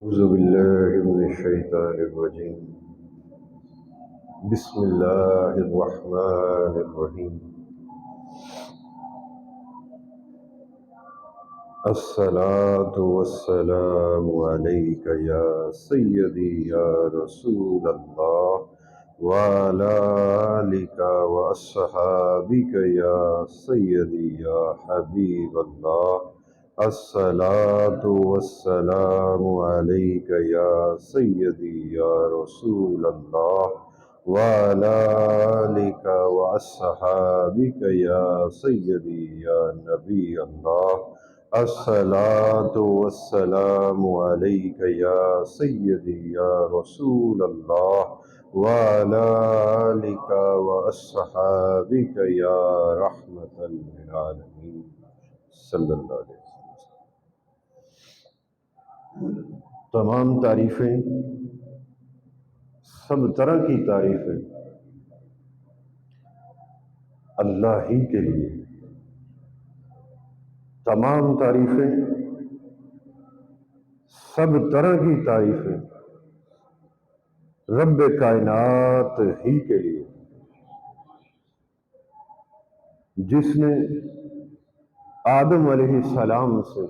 أعوذ بالله من الشيطان الرجيم. بسم الله الرحمن الرحيم. الصلاة والسلام عليك يا سيدي يا رسول الله وعلى آلك وأصحابك يا سيدي يا حبيب الله. الصلاة والسلام عليك يا سيدي يا رسول الله وعلى آلك وأصحابك يا سيدي يا نبي الله. الصلاة والسلام عليك يا سيدي يا رسول الله وعلى آلك وأصحابك يا رحمة للعالمين صلی اللہ علیہ وسلم۔ تمام تعریفیں، سب طرح کی تعریفیں اللہ ہی کے لیے، تمام تعریفیں، سب طرح کی تعریفیں رب کائنات ہی کے لیے، جس نے آدم علیہ السلام سے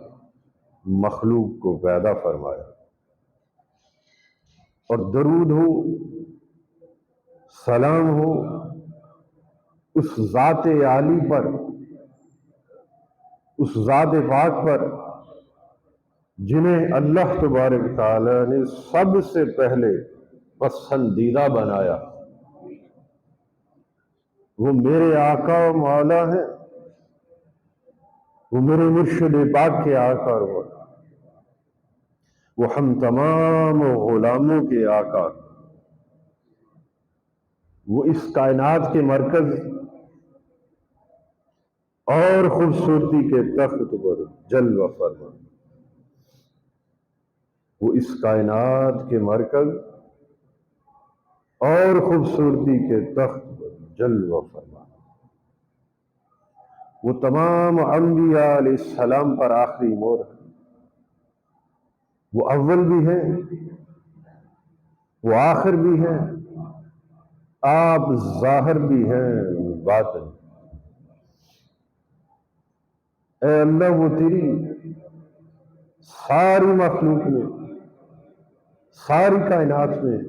مخلوق کو پیدا فرمایا، اور درود ہو، سلام ہو اس ذات عالی پر، اس ذات پاک پر جنہیں اللہ تبارک تعالیٰ نے سب سے پہلے پسندیدہ بنایا۔ وہ میرے آقا و مولا ہیں، وہ میرے مرشد پاک کے آقا اور مولا، وہ ہم تمام غلاموں کے آقا، وہ اس کائنات کے مرکز اور خوبصورتی کے تخت پر جلوہ فرما، وہ اس کائنات کے مرکز اور خوبصورتی کے تخت پر جلوہ فرما، وہ تمام انبیاء علیہ السلام پر آخری مور ہے، وہ اول بھی ہیں، وہ آخر بھی ہیں، آپ ظاہر بھی ہیں باطن۔ اے اللہ، وہ تیری ساری مخلوق میں، ساری کائنات میں،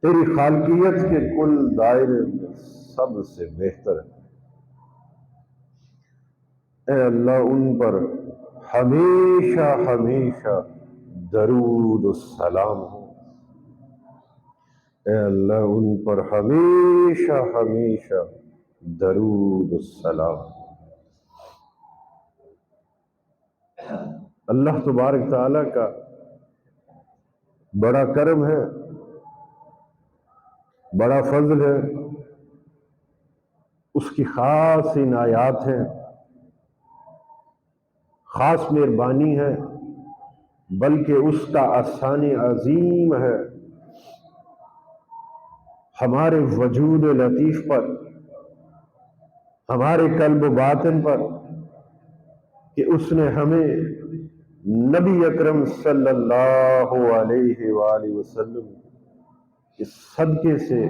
تیری خالقیت کے کل دائرے میں سب سے بہتر ہے۔ اے اللہ، ان پر ہمیشہ ہمیشہ درود و سلام ہو۔ اے اللہ، ان پر ہمیشہ ہمیشہ درود و سلام ہو۔ اللہ تبارک تعالیٰ کا بڑا کرم ہے، بڑا فضل ہے، اس کی خاص عنایات ہیں، خاص مہربانی ہے، بلکہ اس کا احسان عظیم ہے ہمارے وجود لطیف پر، ہمارے قلب و باطن پر، کہ اس نے ہمیں نبی اکرم صلی اللہ علیہ وآلہ وسلم اس صدقے سے،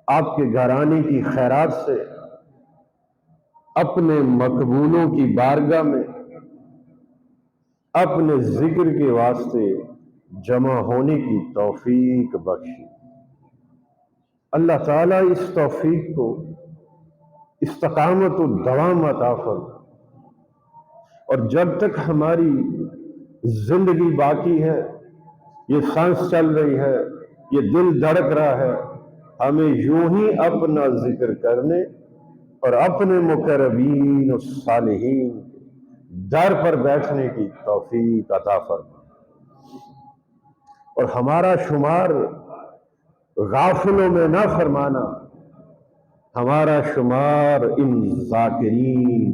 آپ کے گھرانے کی خیرات سے، اپنے مقبولوں کی بارگاہ میں اپنے ذکر کے واسطے جمع ہونے کی توفیق بخشی۔ اللہ تعالیٰ اس توفیق کو استقامت و دوام عطا فرمائے، اور جب تک ہماری زندگی باقی ہے، یہ سانس چل رہی ہے، یہ دل دھڑک رہا ہے، ہمیں یوں ہی اپنا ذکر کرنے اور اپنے مقربین و صالحین در پر بیٹھنے کی توفیق عطا فرمائے، اور ہمارا شمار غافلوں میں نہ فرمانا، ہمارا شمار ان ذاکرین،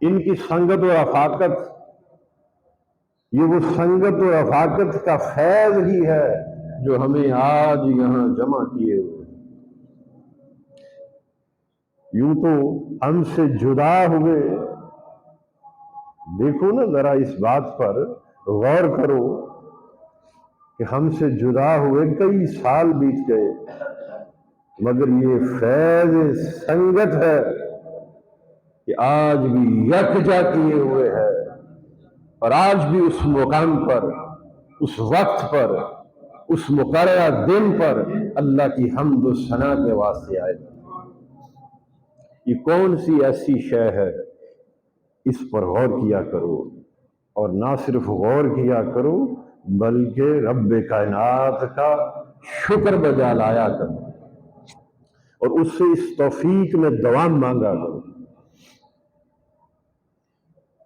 ان کی سنگت و رفاقت، یہ وہ سنگت و رفاقت کا فیض ہی ہے جو ہمیں آج یہاں جمع کیے ہوئے۔ یوں تو ہم سے جدا ہوئے دیکھو نا ذرا اس بات پر غور کرو کہ ہم سے جدا ہوئے کئی سال بیت گئے، مگر یہ فیض سنگت ہے کہ آج بھی یکجا کیے ہوئے ہے، اور آج بھی اس مقام پر، اس وقت پر، اس مقررہ دن پر اللہ کی حمد و ثنا کے واسطے آئے۔ یہ کون سی ایسی شے ہے، اس پر غور کیا کرو، اور نہ صرف غور کیا کرو بلکہ رب کائنات کا شکر بجا لایا کرو، اور اس سے اس توفیق میں دوام مانگا کرو۔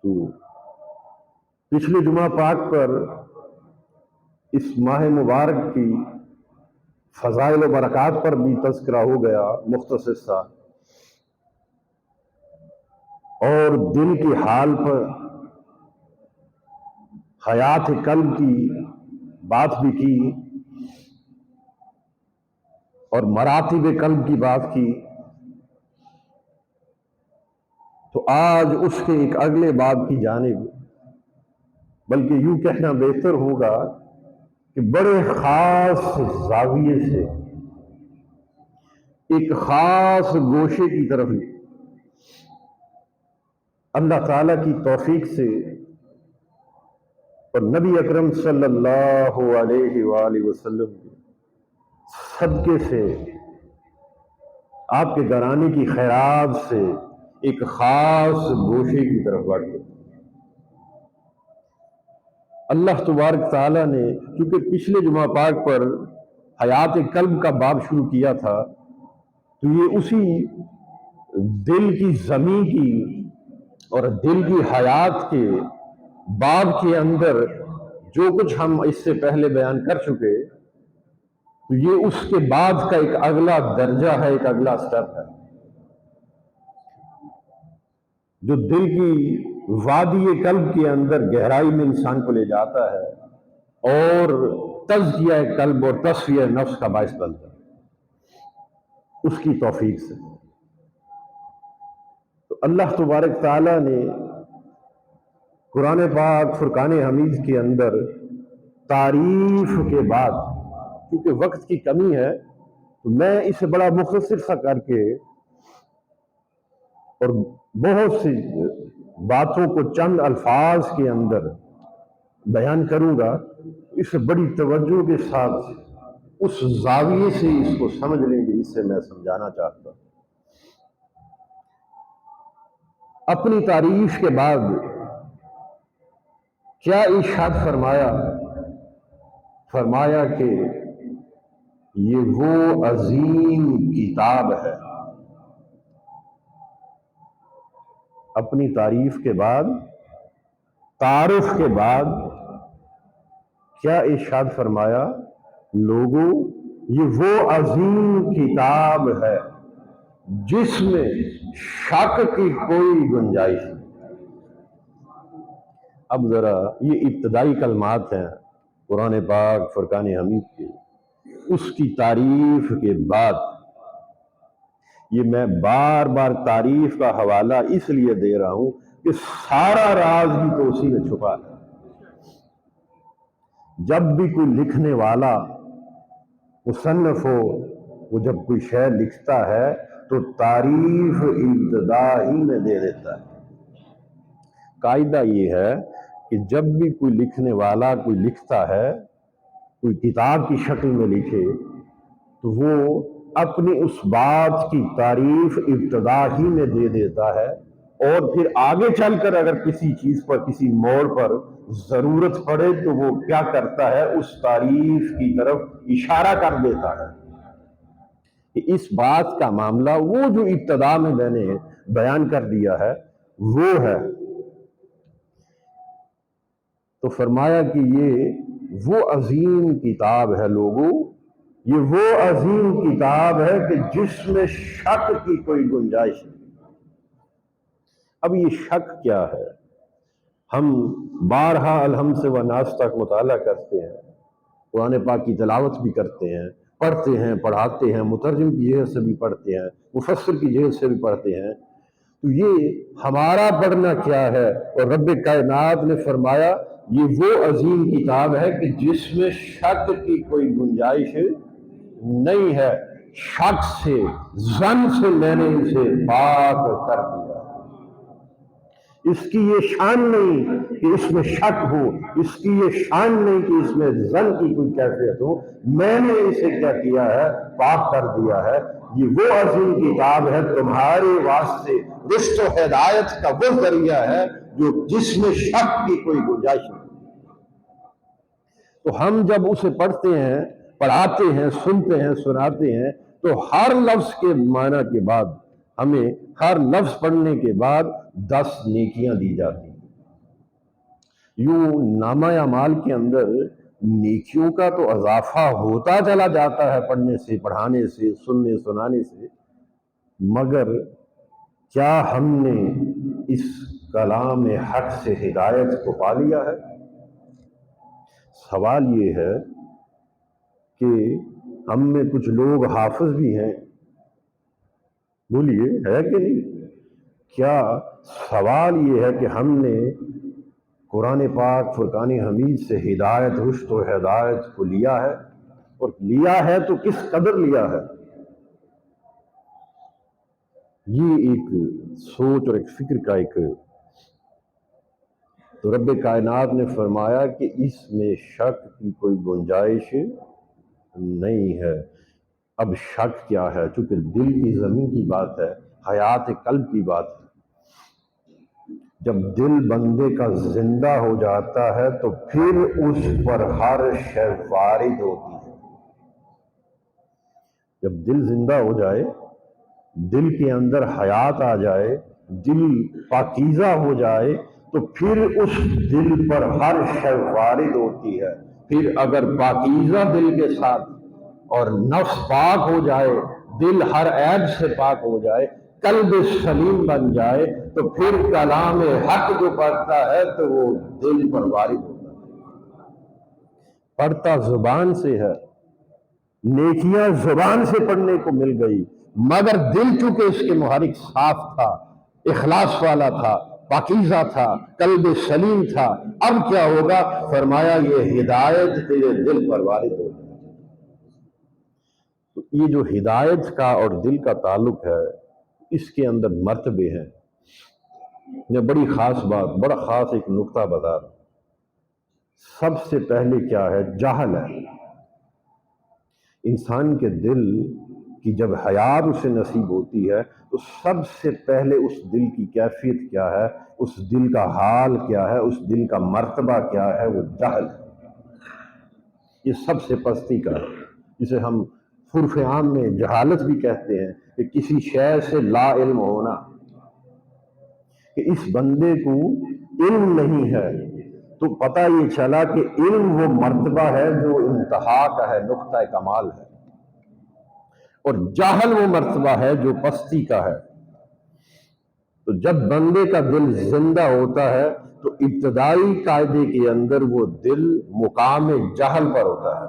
تو پچھلے جمعہ پاک پر اس ماہ مبارک کی فضائل و برکات پر بھی تذکرہ ہو گیا مختصر سا، اور دل کے حال پر، حیات قلب کی بات بھی کی، اور مراتب قلب کی بات کی۔ تو آج اس کے ایک اگلے باب کی جانب، بلکہ یوں کہنا بہتر ہوگا کہ بڑے خاص زاویے سے، ایک خاص گوشے کی طرف اللہ تعالیٰ کی توفیق سے اور نبی اکرم صلی اللہ علیہ وآلہ وسلم کے صدقے سے، آپ کے گھرانے کی خیرات سے ایک خاص گوشے کی طرف بڑھتے۔ اللہ تبارک تعالیٰ نے کیونکہ پچھلے جمعہ پاک پر حیات قلب کا باب شروع کیا تھا، تو یہ اسی دل کی زمین کی اور دل کی حیات کے باب کے اندر جو کچھ ہم اس سے پہلے بیان کر چکے، تو یہ اس کے بعد کا ایک اگلا درجہ ہے، ایک اگلا سٹیپ ہے، جو دل کی وادی قلب کے اندر گہرائی میں انسان کو لے جاتا ہے اور تزکیہ قلب اور تصفیہ نفس کا باعث بنتا ہے اس کی توفیق سے۔ تو اللہ تبارک تعالیٰ نے قرآن پاک فرقان حمید کے اندر تعریف کے بعد، کیونکہ وقت کی کمی ہے تو میں اسے بڑا مختصر سا کر کے اور بہت سی باتوں کو چند الفاظ کے اندر بیان کروں گا، اسے بڑی توجہ کے ساتھ اس زاویے سے اس کو سمجھ لیں گے، اس سے میں سمجھانا چاہتا ہوں۔ اپنی تعریف کے بعد کیا ارشاد فرمایا کہ یہ وہ عظیم کتاب ہے۔ اپنی تعریف کے بعد، تعارف کے بعد کیا ارشاد فرمایا؟ لوگوں، یہ وہ عظیم کتاب ہے جس میں شک کی کوئی گنجائش نہیں۔ اب ذرا یہ ابتدائی کلمات ہیں قرآن پاک فرقان حمید کے، اس کی تعریف کے بعد یہ میں بار بار تعریف کا حوالہ اس لیے دے رہا ہوں کہ سارا راز بھی تو اسی میں چھپا ہے۔ جب بھی کوئی لکھنے والا مصنف ہو، وہ جب کوئی شعر لکھتا ہے تو تعریف ابتدا ہی میں دے دیتا ہے۔ قاعدہ یہ ہے کہ جب بھی کوئی لکھنے والا کوئی لکھتا ہے، کوئی کتاب کی شکل میں لکھے، تو وہ اپنی اس بات کی تعریف ابتدا ہی میں دے دیتا ہے، اور پھر آگے چل کر اگر کسی چیز پر، کسی موڑ پر ضرورت پڑے تو وہ کیا کرتا ہے، اس تعریف کی طرف اشارہ کر دیتا ہے کہ اس بات کا معاملہ وہ جو ابتدا میں میں نے بیان کر دیا ہے وہ ہے۔ تو فرمایا کہ یہ وہ عظیم کتاب ہے لوگوں، یہ وہ عظیم کتاب ہے کہ جس میں شک کی کوئی گنجائش نہیں۔ اب یہ شک کیا ہے؟ ہم بارہا الحمد سے والناس تک مطالعہ کرتے ہیں، قرآن پاک کی تلاوت بھی کرتے ہیں، پڑھتے ہیں، پڑھاتے ہیں، مترجم کی جہت سے بھی پڑھتے ہیں، مفسر کی جہت سے بھی پڑھتے ہیں، تو یہ ہمارا پڑھنا کیا ہے؟ اور رب کائنات نے فرمایا یہ وہ عظیم کتاب ہے کہ جس میں شک کی کوئی گنجائش نہیں ہے، شک سے، ظن سے میں نے اسے پاک کر دیا۔ اس کی یہ شان نہیں کہ اس میں شک ہو، اس کی یہ شان نہیں کہ اس میں ظن کی کوئی کیفیت ہو، میں نے اسے کیا کیا ہے؟ پاک کر دیا ہے۔ یہ وہ عظیم کتاب ہے تمہارے واسطے رشد و ہدایت کا وہ ذریعہ ہے جو جس میں شک کی کوئی گنجائش نہیں۔ تو ہم جب اسے پڑھتے ہیں، پڑھاتے ہیں، سنتے ہیں، سناتے ہیں، تو ہر لفظ کے معنی کے بعد ہمیں ہر لفظ پڑھنے کے بعد 10 نیکیاں دی جاتی ہیں۔ یوں نامہ اعمال کے اندر نیکیوں کا تو اضافہ ہوتا چلا جاتا ہے پڑھنے سے، پڑھانے سے، سننے سنانے سے، مگر کیا ہم نے اس کلام حق سے ہدایت کو پا لیا ہے؟ سوال یہ ہے کہ ہم میں کچھ لوگ حافظ بھی ہیں، بولیے ہے کہ نہیں؟ کیا سوال یہ ہے کہ ہم نے قرآن پاک فرقان حمید سے ہدایت، رشد و ہدایت کو لیا ہے؟ اور لیا ہے تو کس قدر لیا ہے؟ یہ ایک سوچ اور ایک فکر کا ایک، تو رب کائنات نے فرمایا کہ اس میں شک کی کوئی گنجائش نہیں ہے۔ اب شک کیا ہے؟ چونکہ دل کی زمین کی بات ہے، حیات قلب کی بات ہے۔ جب دل بندے کا زندہ ہو جاتا ہے تو پھر اس پر ہر شے وارد ہوتی ہے۔ جب دل زندہ ہو جائے، دل کے اندر حیات آ جائے، دل پاکیزہ ہو جائے، تو پھر اس دل پر ہر شے وارد ہوتی ہے۔ پھر اگر پاکیزہ دل کے ساتھ اور نفس پاک ہو جائے، دل ہر عیب سے پاک ہو جائے، قلب سلیم بن جائے، تو پھر کلام حق جو پڑھتا ہے تو وہ دل پر وارد ہوتا ہے۔ پڑھتا زبان سے ہے، نیکیاں زبان سے پڑھنے کو مل گئی، مگر دل چونکہ اس کے محرک صاف تھا، اخلاص والا تھا، پاکیزہ تھا، قلب سلیم تھا، اب کیا ہوگا؟ فرمایا یہ ہدایت تیرے دل پر وارد ہوگی۔ تو یہ جو ہدایت کا اور دل کا تعلق ہے، اس کے اندر مرتبے ہیں۔ یہ بڑی خاص بات، بڑا خاص ایک نقطہ بتا رہا ہوں۔ سب سے پہلے کیا ہے؟ جہل ہے۔ انسان کے دل کی جب حیات اسے نصیب ہوتی ہے تو سب سے پہلے اس دل کی کیفیت کیا ہے، اس دل کا حال کیا ہے، اس دل کا مرتبہ کیا ہے؟ وہ جہل ہے۔ یہ سب سے پستی کا ہے، جسے ہم عرف عام میں جہالت بھی کہتے ہیں، کہ کسی شے سے لا علم ہونا، کہ اس بندے کو علم نہیں ہے۔ تو پتہ یہ چلا کہ علم وہ مرتبہ ہے جو انتہا کا ہے، نقطہ کمال ہے، اور جہل وہ مرتبہ ہے جو پستی کا ہے۔ تو جب بندے کا دل زندہ ہوتا ہے تو ابتدائی قاعدے کے اندر وہ دل مقام جہل پر ہوتا ہے۔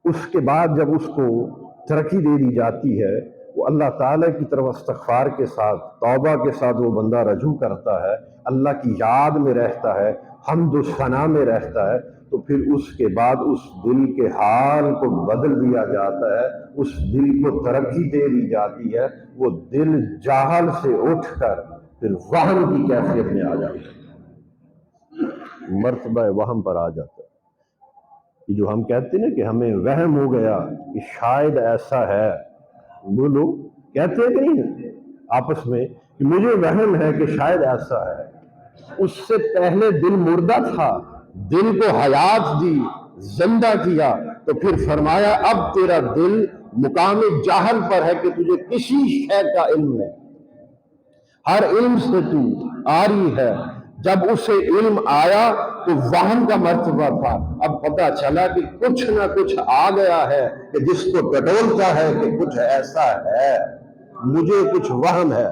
اس کے بعد جب اس کو ترقی دے دی جاتی ہے، وہ اللہ تعالیٰ کی طرف استغفار کے ساتھ، توبہ کے ساتھ وہ بندہ رجوع کرتا ہے، اللہ کی یاد میں رہتا ہے، حمد و ثنا میں رہتا ہے، تو پھر اس کے بعد اس دل کے حال کو بدل دیا جاتا ہے، اس دل کو ترقی دے دی جاتی ہے، وہ دل جہل سے اٹھ کر پھر وہم کی کیفیت میں آ جاتا ہے، مرتبہ وہم پر آ جاتا ہے۔ یہ جو ہم کہتے ہیں نا کہ ہمیں وہم ہو گیا کہ شاید ایسا ہے، وہ لوگ کہتے ہیں کہ نہیں آپس میں کہ مجھے وہم ہے کہ شاید ایسا ہے۔ اس سے پہلے دل مردہ تھا، دل کو حیات دی، زندہ کیا، تو پھر فرمایا اب تیرا دل مقام جہل پر ہے کہ تجھے کسی شے کا علم نہیں، ہر علم سے تو عاری ہے۔ جب اسے علم آیا تو وہم کا مرتبہ تھا، اب پتہ چلا کہ کچھ نہ کچھ آ گیا ہے کہ جس کو ٹٹولتا ہے کہ کچھ ایسا ہے، مجھے کچھ وہم ہے۔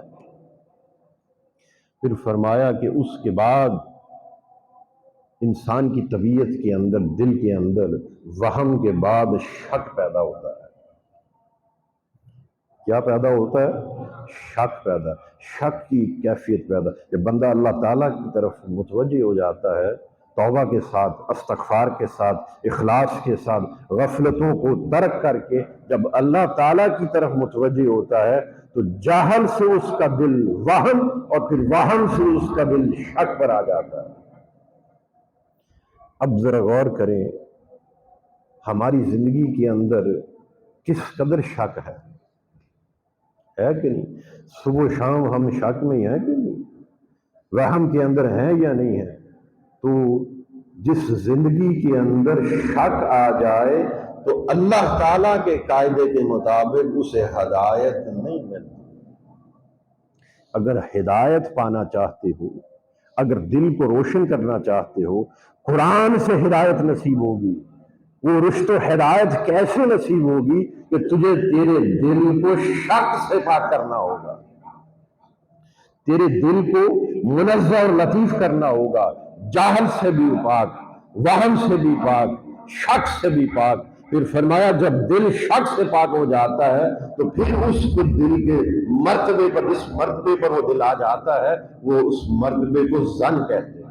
پھر فرمایا کہ اس کے بعد انسان کی طبیعت کے اندر، دل کے اندر وہم کے بعد شک پیدا ہوتا ہے۔ کیا پیدا ہوتا ہے؟ شک پیدا، شک کی کیفیت پیدا. جب بندہ اللہ تعالیٰ کی طرف متوجہ ہو جاتا ہے توبہ کے ساتھ، استغفار کے ساتھ، اخلاص کے ساتھ، غفلتوں کو ترک کر کے جب اللہ تعالیٰ کی طرف متوجہ ہوتا ہے تو جہل سے اس کا دل وہم، اور پھر وہم سے اس کا دل شک پر آ جاتا ہے. اب ذرا غور کریں ہماری زندگی کے اندر کس قدر شک ہے کہ نہیں؟ صبح و شام ہم شک میں ہیں کہ نہیں؟ وہم کے اندر ہیں یا نہیں ہیں؟ تو جس زندگی کے اندر شک آ جائے تو اللہ تعالیٰ کے قاعدے کے مطابق اسے ہدایت نہیں ملتی. اگر ہدایت پانا چاہتے ہو، اگر دل کو روشن کرنا چاہتے ہو، قرآن سے ہدایت نصیب ہوگی. وہ رشت و ہدایت کیسے نصیب ہوگی کہ تجھے تیرے دل کو شک سے پاک کرنا ہوگا، تیرے دل کو منزہ اور لطیف کرنا ہوگا، جاہل سے بھی پاک، وہم سے بھی پاک، شک سے بھی پاک. پھر فرمایا جب دل شک سے پاک ہو جاتا ہے تو پھر اس کے دل کے مرتبے پر، جس مرتبے پر وہ دل آ جاتا ہے، وہ اس مرتبے کو زن کہتے ہیں.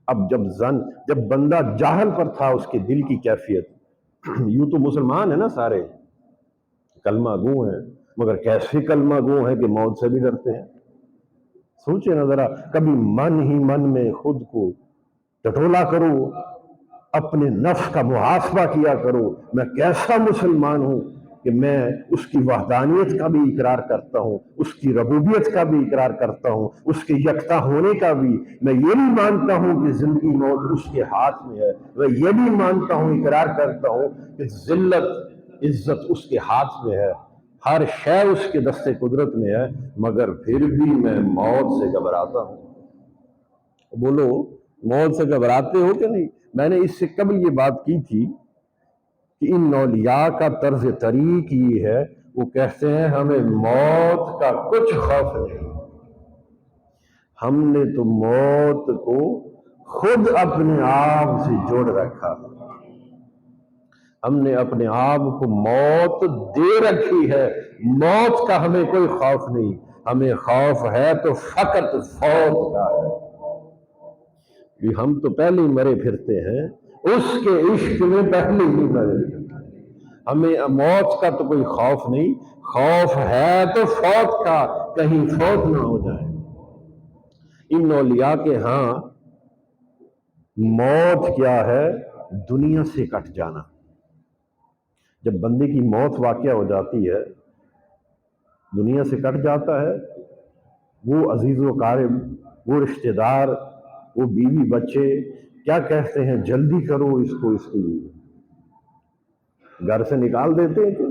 اب جب بندہ جاہل پر تھا اس کے دل کی کیفیت، یوں تو مسلمان ہیں نا سارے، کلمہ گو ہیں، مگر کیسے کلمہ گو ہیں کہ موت سے بھی ڈرتے ہیں. سوچے نا ذرا، کبھی من ہی من میں خود کو ٹٹولا کرو، اپنے نفس کا محاسبہ کیا کرو، میں کیسا مسلمان ہوں کہ میں اس کی وحدانیت کا بھی اقرار کرتا ہوں، اس کی ربوبیت کا بھی اقرار کرتا ہوں، اس کے یکتا ہونے کا بھی. میں یہ بھی مانتا ہوں کہ زندگی موت اس کے ہاتھ میں ہے. میں یہ بھی مانتا ہوں، اقرار کرتا ہوں کہ ذلت عزت اس کے ہاتھ میں ہے، ہر شے اس کے دست قدرت میں ہے. مگر پھر بھی میں موت سے گھبراتا ہوں. بولو، موت سے گھبراتے ہو کہ نہیں؟ میں نے اس سے قبل یہ بات کی تھی کہ ان اولیاء کا طرز طریق یہ ہے، وہ کہتے ہیں ہمیں موت کا کچھ خوف نہیں. ہم نے تو موت کو خود اپنے آپ سے جوڑ رکھا، ہم نے اپنے آپ کو موت دے رکھی ہے. موت کا ہمیں کوئی خوف نہیں، ہمیں خوف ہے تو فقط فوت کا ہے. ہم تو پہلے ہی مرے پھرتے ہیں، اس کے عشق میں پہلے ہی مرے. ہمیں موت کا تو کوئی خوف نہیں، خوف ہے تو فوت کا، کہیں فوت نہ ہو جائے. ان اولیاء کے ہاں موت کیا ہے؟ دنیا سے کٹ جانا. جب بندے کی موت واقع ہو جاتی ہے، دنیا سے کٹ جاتا ہے، وہ عزیز و قارب، وہ رشتہ دار، وہ بیوی بچے کیا کہتے ہیں؟ جلدی کرو اس کو، اس کی گھر سے نکال دیتے ہیں.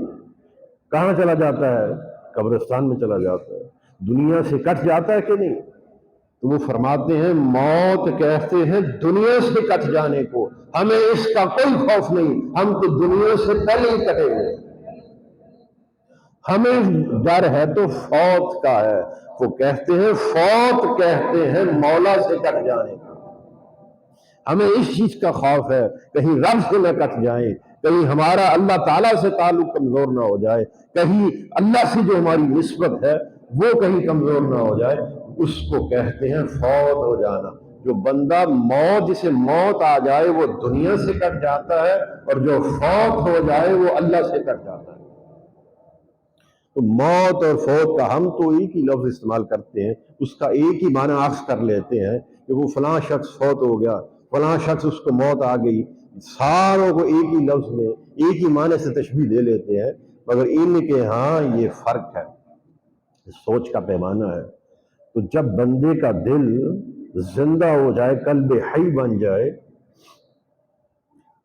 کہاں چلا جاتا ہے؟ قبرستان میں چلا جاتا ہے. دنیا سے کٹ جاتا ہے کہ نہیں؟ تو وہ فرماتے ہیں موت کہتے ہیں دنیا سے کٹ جانے کو، ہمیں اس کا کوئی خوف نہیں، ہم تو دنیا سے پہلے ہی کٹے ہوئے. ہمیں ڈر ہے تو فوت کا ہے. وہ کہتے ہیں فوت کہتے ہیں مولا سے کٹ جانے کا. ہمیں اس چیز کا خوف ہے کہیں رب سے نہ کٹ جائیں، کہیں ہمارا اللہ تعالیٰ سے تعلق کمزور نہ ہو جائے، کہیں اللہ سے جو ہماری نسبت ہے وہ کہیں کمزور نہ ہو جائے. اس کو کہتے ہیں فوت ہو جانا. جو بندہ موت، جسے موت آ جائے وہ دنیا سے کٹ جاتا ہے، اور جو فوت ہو جائے وہ اللہ سے کٹ جاتا ہے. تو موت اور فوت کا ہم تو ایک ہی لفظ استعمال کرتے ہیں، اس کا ایک ہی معنی اخذ کر لیتے ہیں کہ وہ فلاں شخص فوت ہو گیا، فلاں شخص اس کو موت آ گئی. ساروں کو ایک ہی لفظ میں ایک ہی معنی سے تشبیہ دے لیتے ہیں. مگر ان کے ہاں یہ فرق ہے، سوچ کا پیمانہ ہے. تو جب بندے کا دل زندہ ہو جائے، قلب حی بن جائے،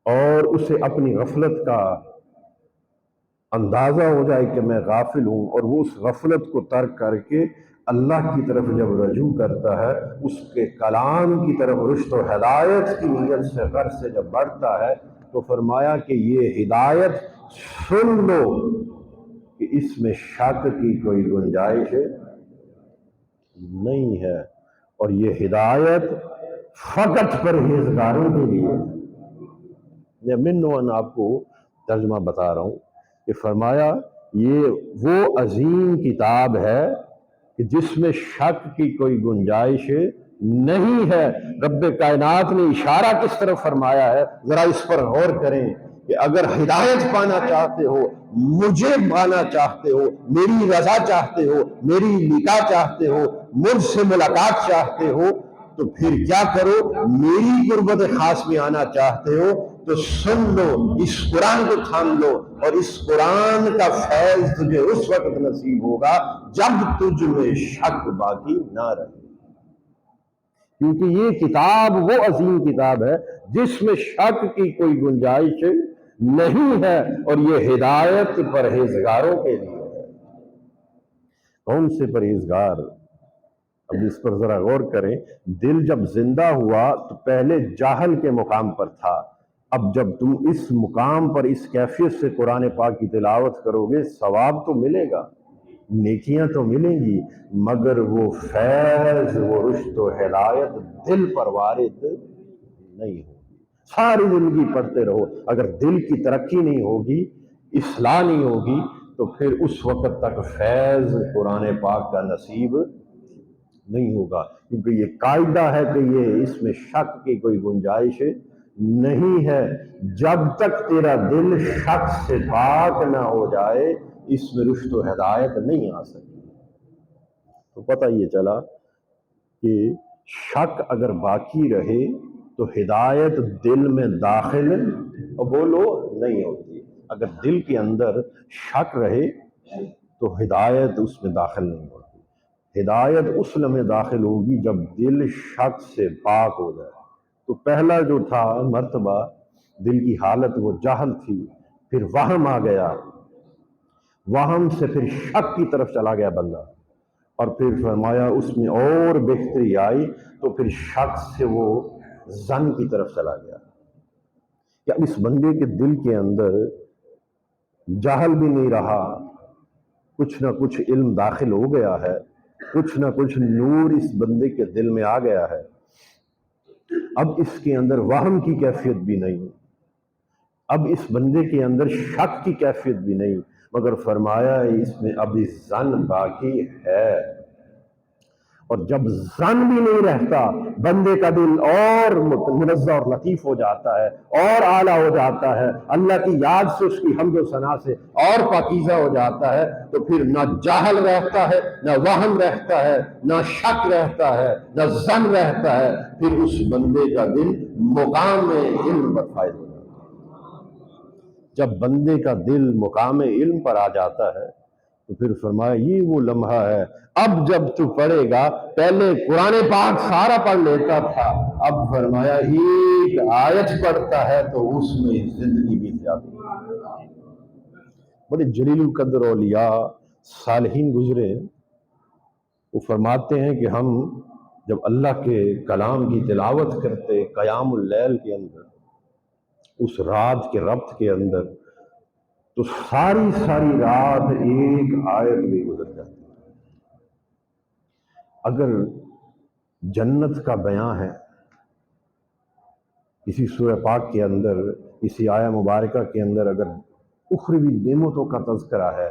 اور اسے اپنی غفلت کا اندازہ ہو جائے کہ میں غافل ہوں، اور وہ اس غفلت کو ترک کر کے اللہ کی طرف جب رجوع کرتا ہے، اس کے کلام کی طرف رشد و ہدایت کی نیت سے غرض سے جب بڑھتا ہے، تو فرمایا کہ یہ ہدایت سن لو کہ اس میں شک کی کوئی گنجائش نہیں ہے، اور یہ ہدایت فقط پرہیزگاروں کے لیے. میں من آپ کو ترجمہ بتا رہا ہوں کہ فرمایا یہ وہ عظیم کتاب ہے کہ جس میں شک کی کوئی گنجائش نہیں ہے۔ رب کائنات نے اشارہ کس طرف فرمایا ہے، ذرا اس پر غور کریں کہ اگر ہدایت پانا چاہتے ہو، مجھے پانا چاہتے ہو، میری رضا چاہتے ہو، میری نکاح چاہتے ہو، مجھ سے ملاقات چاہتے ہو، تو پھر کیا کرو؟ میری قربت خاص میں آنا چاہتے ہو تو سن لو، اس قرآن کو تھام لو، اور اس قرآن کا فیض تجھے اس وقت نصیب ہوگا جب تجھ میں شک باقی نہ رہے، کیونکہ یہ کتاب وہ عظیم کتاب ہے جس میں شک کی کوئی گنجائش نہیں ہے، اور یہ ہدایت پرہیزگاروں کے لیے ہے۔ کون سے پرہیزگار؟ اب اس پر ذرا غور کریں۔ دل جب زندہ ہوا تو پہلے جاہل کے مقام پر تھا، اب جب تم اس مقام پر اس کیفیت سے قرآن پاک کی تلاوت کرو گے، ثواب تو ملے گا، نیکیاں تو ملیں گی، مگر وہ فیض، وہ رشد و ہدایت دل پر وارد نہیں ہوگی۔ ساری زندگی پڑھتے رہو، اگر دل کی ترقی نہیں ہوگی، اصلاح نہیں ہوگی، تو پھر اس وقت تک فیض قرآن پاک کا نصیب نہیں ہوگا، کیونکہ یہ قاعدہ ہے کہ یہ اس میں شک کی کوئی گنجائش نہیں ہے۔ جب تک تیرا دل شک سے پاک نہ ہو جائے، اس میں رشد و ہدایت نہیں آ سکتی۔ تو پتہ یہ چلا کہ شک اگر باقی رہے تو ہدایت دل میں داخل بولو نہیں ہوتی۔ اگر دل کے اندر شک رہے تو ہدایت اس میں داخل نہیں ہوتی۔ ہدایت اس لمحے داخل ہوگی جب دل شک سے پاک ہو جائے۔ تو پہلا جو تھا مرتبہ دل کی حالت وہ جہل تھی، پھر وہم آ گیا، وہم سے پھر شک کی طرف چلا گیا بندہ، اور پھر فرمایا اس میں اور بہتری آئی تو پھر شک سے وہ ظن کی طرف چلا گیا کہ اب اس بندے کے دل کے اندر جہل بھی نہیں رہا، کچھ نہ کچھ علم داخل ہو گیا ہے، کچھ نہ کچھ نور اس بندے کے دل میں آ گیا ہے، اب اس کے اندر وہم کی کیفیت بھی نہیں، اب اس بندے کے اندر شک کی کیفیت بھی نہیں، مگر فرمایا اس میں ابھی ظن باقی ہے۔ اور جب ظن بھی نہیں رہتا، بندے کا دل اور منزہ اور لطیف ہو جاتا ہے، اور اعلیٰ ہو جاتا ہے، اللہ کی یاد سے، اس کی حمد و ثنا سے اور پاکیزہ ہو جاتا ہے، تو پھر نہ جاہل رہتا ہے، نہ وہم رہتا ہے، نہ شک رہتا ہے، نہ ظن رہتا ہے، پھر اس بندے کا دل مقام علم پر فائز ہو جاتا ہے۔ جب بندے کا دل مقام علم پر آ جاتا ہے تو پھر فرمایا یہ وہ لمحہ ہے، اب جب تو پڑھے گا، پہلے قرآن پاک سارا پڑھ لیتا تھا، اب فرمایا ایک آیت پڑھتا ہے تو اس میں زندگی بیت جاتی ہے۔ بڑے جلیل القدر اولیاء صالحین گزرے، وہ فرماتے ہیں کہ ہم جب اللہ کے کلام کی تلاوت کرتے قیام اللیل کے اندر، اس رات کے ربط کے اندر، تو ساری رات ایک آیت بھی گزر جاتی۔ اگر جنت کا بیان ہے کسی سورہ پاک کے اندر، کسی آیہ مبارکہ کے اندر، اگر اخروی نعمتوں کا تذکرہ ہے،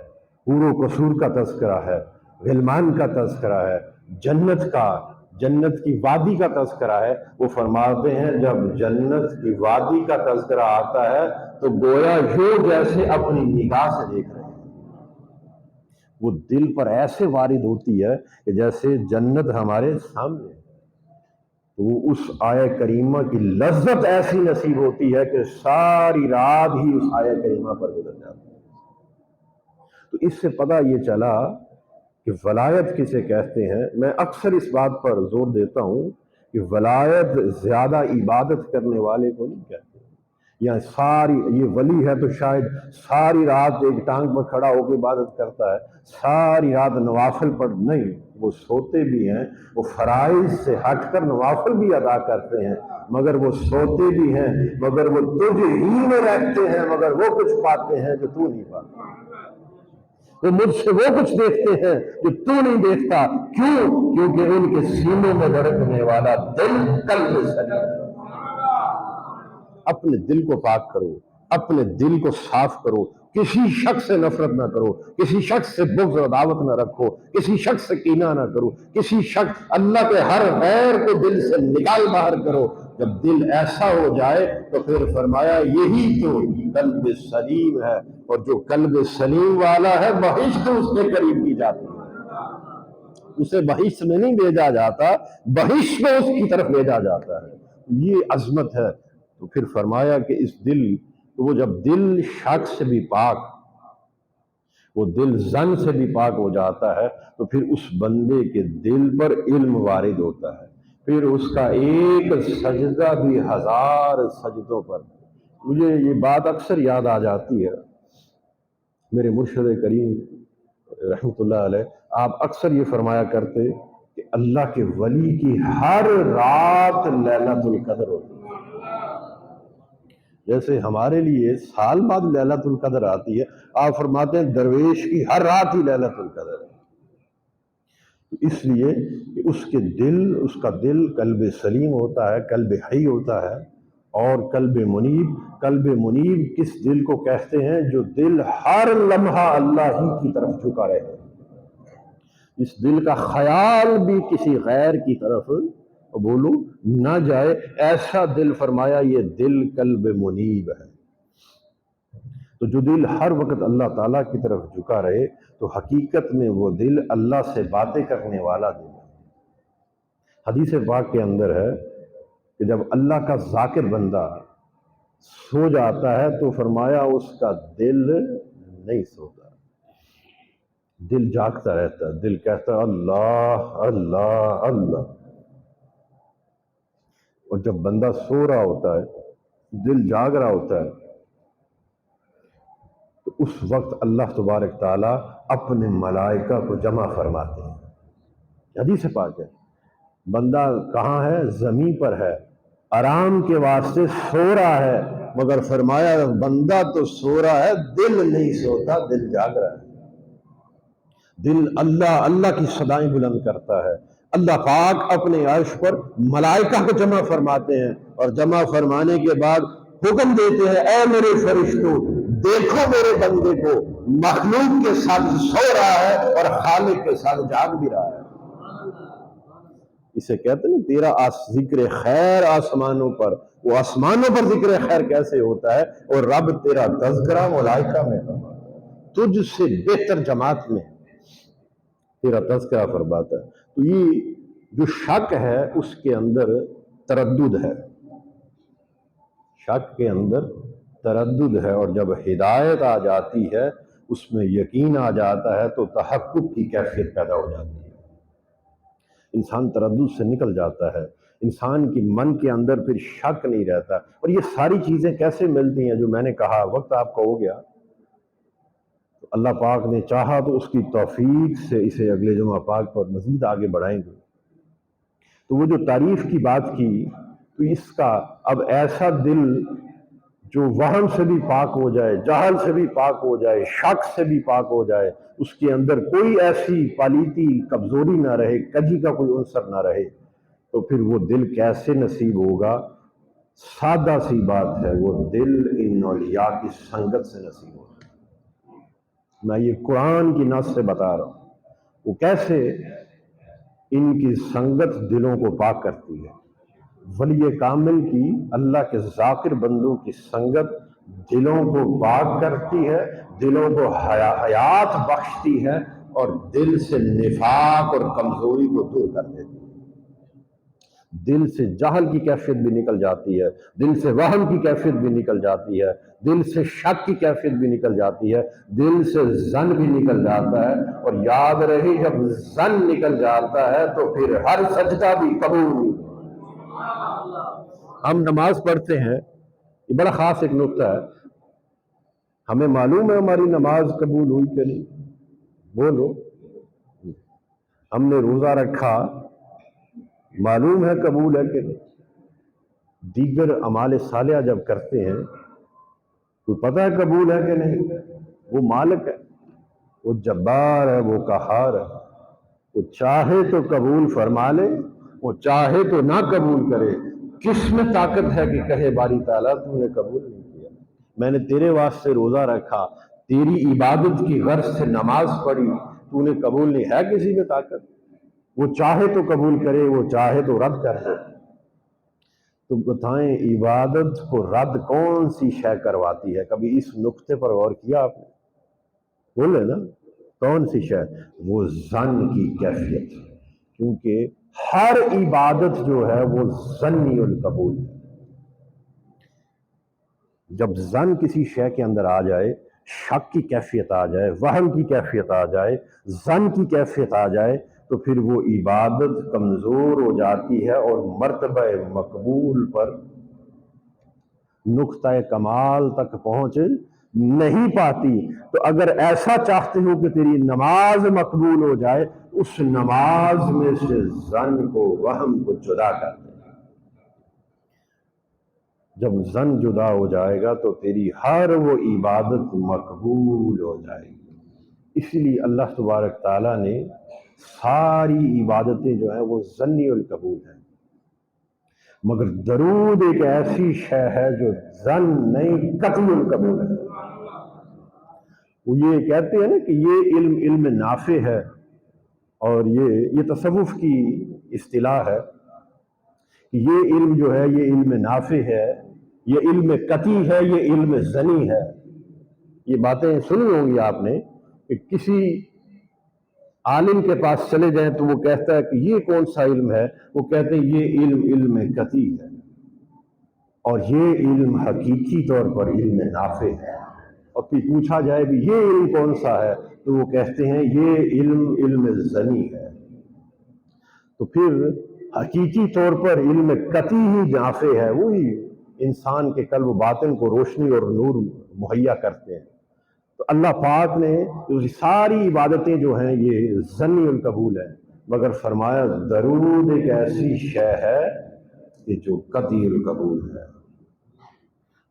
حور و قصور کا تذکرہ ہے، غلمان کا تذکرہ ہے، جنت کی وادی کا تذکرہ ہے، وہ فرماتے ہیں جب جنت کی وادی کا تذکرہ آتا ہے تو گویا یوں جیسے اپنی نگاہ سے دیکھ رہے ہیں، وہ دل پر ایسے وارد ہوتی ہے کہ جیسے جنت ہمارے سامنے ہے۔ تو وہ اس آیہ کریمہ کی لذت ایسی نصیب ہوتی ہے کہ ساری رات ہی اس آیہ کریمہ پر گزر جاتی ہے۔ تو اس سے پتہ یہ چلا کہ ولایت کسے کہتے ہیں۔ میں اکثر اس بات پر زور دیتا ہوں کہ ولایت زیادہ عبادت کرنے والے کو نہیں کہتے، یا یہ ولی ہے تو شاید ساری رات ایک ٹانگ پر کھڑا ہو کے عبادت کرتا ہے، ساری رات نوافل پڑھ، نہیں، وہ سوتے بھی ہیں، وہ فرائض سے ہٹ کر نوافل بھی ادا کرتے ہیں، مگر وہ سوتے بھی ہیں، مگر وہ تجھ ہی میں رہتے ہیں، مگر وہ کچھ پاتے ہیں جو تو نہیں پاتا، وہ مجھ سے وہ کچھ دیکھتے ہیں جو تو نہیں دیکھتا۔ کیوں؟ کیونکہ ان کے سینوں میں دھڑکنے والا دل قلب سلیم ہے۔ اپنے دل کو پاک کرو، اپنے دل کو صاف کرو، کسی شخص سے نفرت نہ کرو، کسی شخص سے بغض و عداوت نہ رکھو، کسی شخص سے کینہ نہ کرو، کسی شخص اللہ کے ہر غیر کو دل سے نکال باہر کرو۔ جب دل ایسا ہو جائے تو پھر فرمایا یہی تو قلب سلیم ہے، اور جو قلب سلیم والا ہے بہشت اس کے قریب کی جاتی ہے، اسے بہشت میں نہیں بھیجا جاتا، بہشت میں اس کی طرف بھیجا جاتا ہے۔ یہ عظمت ہے۔ تو پھر فرمایا کہ اس دل، وہ جب دل شک سے بھی پاک، وہ دل زن سے بھی پاک ہو جاتا ہے، تو پھر اس بندے کے دل پر علم وارد ہوتا ہے، پھر اس کا ایک سجدہ بھی 1000 سجدوں پر۔ مجھے یہ بات اکثر یاد آ جاتی ہے، میرے مرشد کریم رحمۃ اللہ علیہ آپ اکثر یہ فرمایا کرتے کہ اللہ کے ولی کی ہر رات لیلۃ القدر ہوتی ہے۔ جیسے ہمارے لیے سال بعد لیلۃ القدر آتی ہے، آپ فرماتے ہیں درویش کی ہر رات ہی لیلۃ القدر ہے۔ اس لیے کہ اس کا دل قلب سلیم ہوتا ہے، قلب حی ہوتا ہے، اور قلب منیب کس دل کو کہتے ہیں؟ جو دل ہر لمحہ اللہ ہی کی طرف جھکا رہے، اس دل کا خیال بھی کسی غیر کی طرف بولو نہ جائے، ایسا دل فرمایا یہ دل قلب منیب ہے۔ تو جو دل ہر وقت اللہ تعالیٰ کی طرف جھکا رہے تو حقیقت میں وہ دل اللہ سے باتیں کرنے والا دل ہے۔ حدیث پاک کے اندر ہے کہ جب اللہ کا ذاکر بندہ سو جاتا ہے تو فرمایا اس کا دل نہیں سوتا، دل جاگتا رہتا ہے، دل کہتا ہے اللہ اللہ اللہ۔ اور جب بندہ سو رہا ہوتا ہے، دل جاگ رہا ہوتا ہے، تو اس وقت اللہ تبارک تعالیٰ اپنے ملائکہ کو جمع فرماتے ہیں۔ حدیث پاک ہے، بندہ کہاں ہے؟ زمین پر ہے، آرام کے واسطے سو رہا ہے، مگر فرمایا بندہ تو سو رہا ہے، دل نہیں سوتا، دل جاگ رہا ہے۔ دل اللہ اللہ کی صدائیں بلند کرتا ہے۔ اللہ پاک اپنے عرش پر ملائکہ کو جمع فرماتے ہیں، اور جمع فرمانے کے بعد حکم دیتے ہیں اے میرے فرشتوں دیکھو میرے بندے کو، مخلوق کے ساتھ سو رہا ہے اور خالق کے ساتھ جاگ بھی رہا ہے۔ اسے کہتے ہیں تیرا ذکر خیر آسمانوں پر، وہ آسمانوں پر ذکر خیر کیسے ہوتا ہے؟ اور رب تیرا تذکرہ ملائکہ میں فرماتا، تجھ سے بہتر جماعت میں تیرا تذکرہ فرماتا ہے۔ تو یہ جو شک ہے اس کے اندر تردد ہے، شک کے اندر تردد ہے، اور جب ہدایت آ جاتی ہے اس میں یقین آ جاتا ہے تو تحقق کی کیفیت پیدا ہو جاتی ہے، انسان تردد سے نکل جاتا ہے، انسان کی من کے اندر پھر شک نہیں رہتا۔ اور یہ ساری چیزیں کیسے ملتی ہیں جو میں نے کہا، وقت آپ کا ہو گیا، تو اللہ پاک نے چاہا تو اس کی توفیق سے اسے اگلے جمعہ پاک پر مزید آگے بڑھائیں گے۔ تو وہ جو تعریف کی بات کی، تو اس کا اب ایسا دل جو وہم سے بھی پاک ہو جائے، جہل سے بھی پاک ہو جائے، شک سے بھی پاک ہو جائے، اس کے اندر کوئی ایسی پالیتی کمزوری نہ رہے، کجی کا کوئی عنصر نہ رہے، تو پھر وہ دل کیسے نصیب ہوگا؟ سادہ سی بات ہے، وہ دل ان اولیاء کی سنگت سے نصیب ہوگا۔ میں یہ قرآن کی نص سے بتا رہا ہوں، وہ کیسے ان کی سنگت دلوں کو پاک کرتی ہے۔ ولی کامل کی، اللہ کے ذاکر بندوں کی سنگت دلوں کو پاک کرتی ہے، دلوں کو حیات بخشتی ہے، اور دل سے نفاق اور کمزوری کو دور کر دیتی ہے۔ دل سے جہل کی کیفیت بھی نکل جاتی ہے، دل سے وہم کی کیفیت بھی نکل جاتی ہے، دل سے شک کی کیفیت بھی نکل جاتی ہے، دل سے ظن بھی نکل جاتا ہے، اور یاد رہے جب ظن نکل جاتا ہے تو پھر ہر سجدہ بھی قبول۔ ہم نماز پڑھتے ہیں، یہ بڑا خاص ایک نقطہ ہے، ہمیں معلوم ہے ہماری نماز قبول ہوئی کہ نہیں؟ بولو۔ ہم نے روزہ رکھا، معلوم ہے قبول ہے کہ نہیں؟ دیگر اعمال صالحہ جب کرتے ہیں تو پتہ ہے قبول ہے کہ نہیں؟ وہ مالک ہے، وہ جبار ہے، وہ قہار ہے، وہ چاہے تو قبول فرما لے، وہ چاہے تو نہ قبول کرے۔ کس میں طاقت ہے کہ کہے باری تعالیٰ تم نے قبول نہیں کیا؟ میں نے تیرے واسطے روزہ رکھا، تیری عبادت کی غرض سے نماز پڑھی، تو نے قبول نہیں، ہے کسی میں طاقت؟ وہ چاہے تو قبول کرے، وہ چاہے تو رد کر دے۔ تو بتائیں عبادت کو رد کون سی شے کرواتی ہے؟ کبھی اس نقطے پر غور کیا آپ نے؟ بولے نا، کون سی شے؟ وہ ظن کی کیفیت، کیونکہ ہر عبادت جو ہے وہ ظنی القبول ہے۔ جب ظن کسی شے کے اندر آ جائے، شک کی کیفیت آ جائے، وہم کی کیفیت آ جائے، ظن کی کیفیت آ جائے، تو پھر وہ عبادت کمزور ہو جاتی ہے اور مرتبہ مقبول پر نقطہ کمال تک پہنچ نہیں پاتی۔ تو اگر ایسا چاہتے ہو کہ تیری نماز مقبول ہو جائے، اس نماز میں سے ظن کو، وہم کو جدا کر دے۔ جب ظن جدا ہو جائے گا تو تیری ہر وہ عبادت مقبول ہو جائے گی۔ اس لیے اللہ تبارک تعالیٰ نے ساری عبادتیں جو ہیں وہ ظنی القبول ہیں، مگر درود ایک ایسی شے ہے جو ظن نہیں، قطعی القبول ہے۔ وہ یہ کہتے ہیں نا کہ یہ علم نافع ہے، اور یہ تصوف کی اصطلاح ہے کہ یہ علم جو ہے یہ علم نافع ہے، یہ علم قطعی ہے، یہ علم ظنی ہے۔ یہ باتیں سنی ہوں گی آپ نے کہ کسی عالم کے پاس چلے جائیں تو وہ کہتا ہے کہ یہ کون سا علم ہے؟ وہ کہتے ہیں یہ علم قطعی ہے، اور یہ علم حقیقی طور پر علم نافع ہے۔ اور پھر پوچھا جائے کہ یہ علم کون سا ہے؟ تو وہ کہتے ہیں یہ علم ظنی ہے۔ تو پھر حقیقی طور پر علم قطعی ہی نافع ہے، وہی انسان کے قلب و باطن کو روشنی اور نور مہیا کرتے ہیں۔ تو اللہ پاک نے ساری عبادتیں جو ہیں یہ ظنی القبول ہے، مگر فرمایا درود ایک ایسی شے ہے کہ جو قطعی القبول ہے۔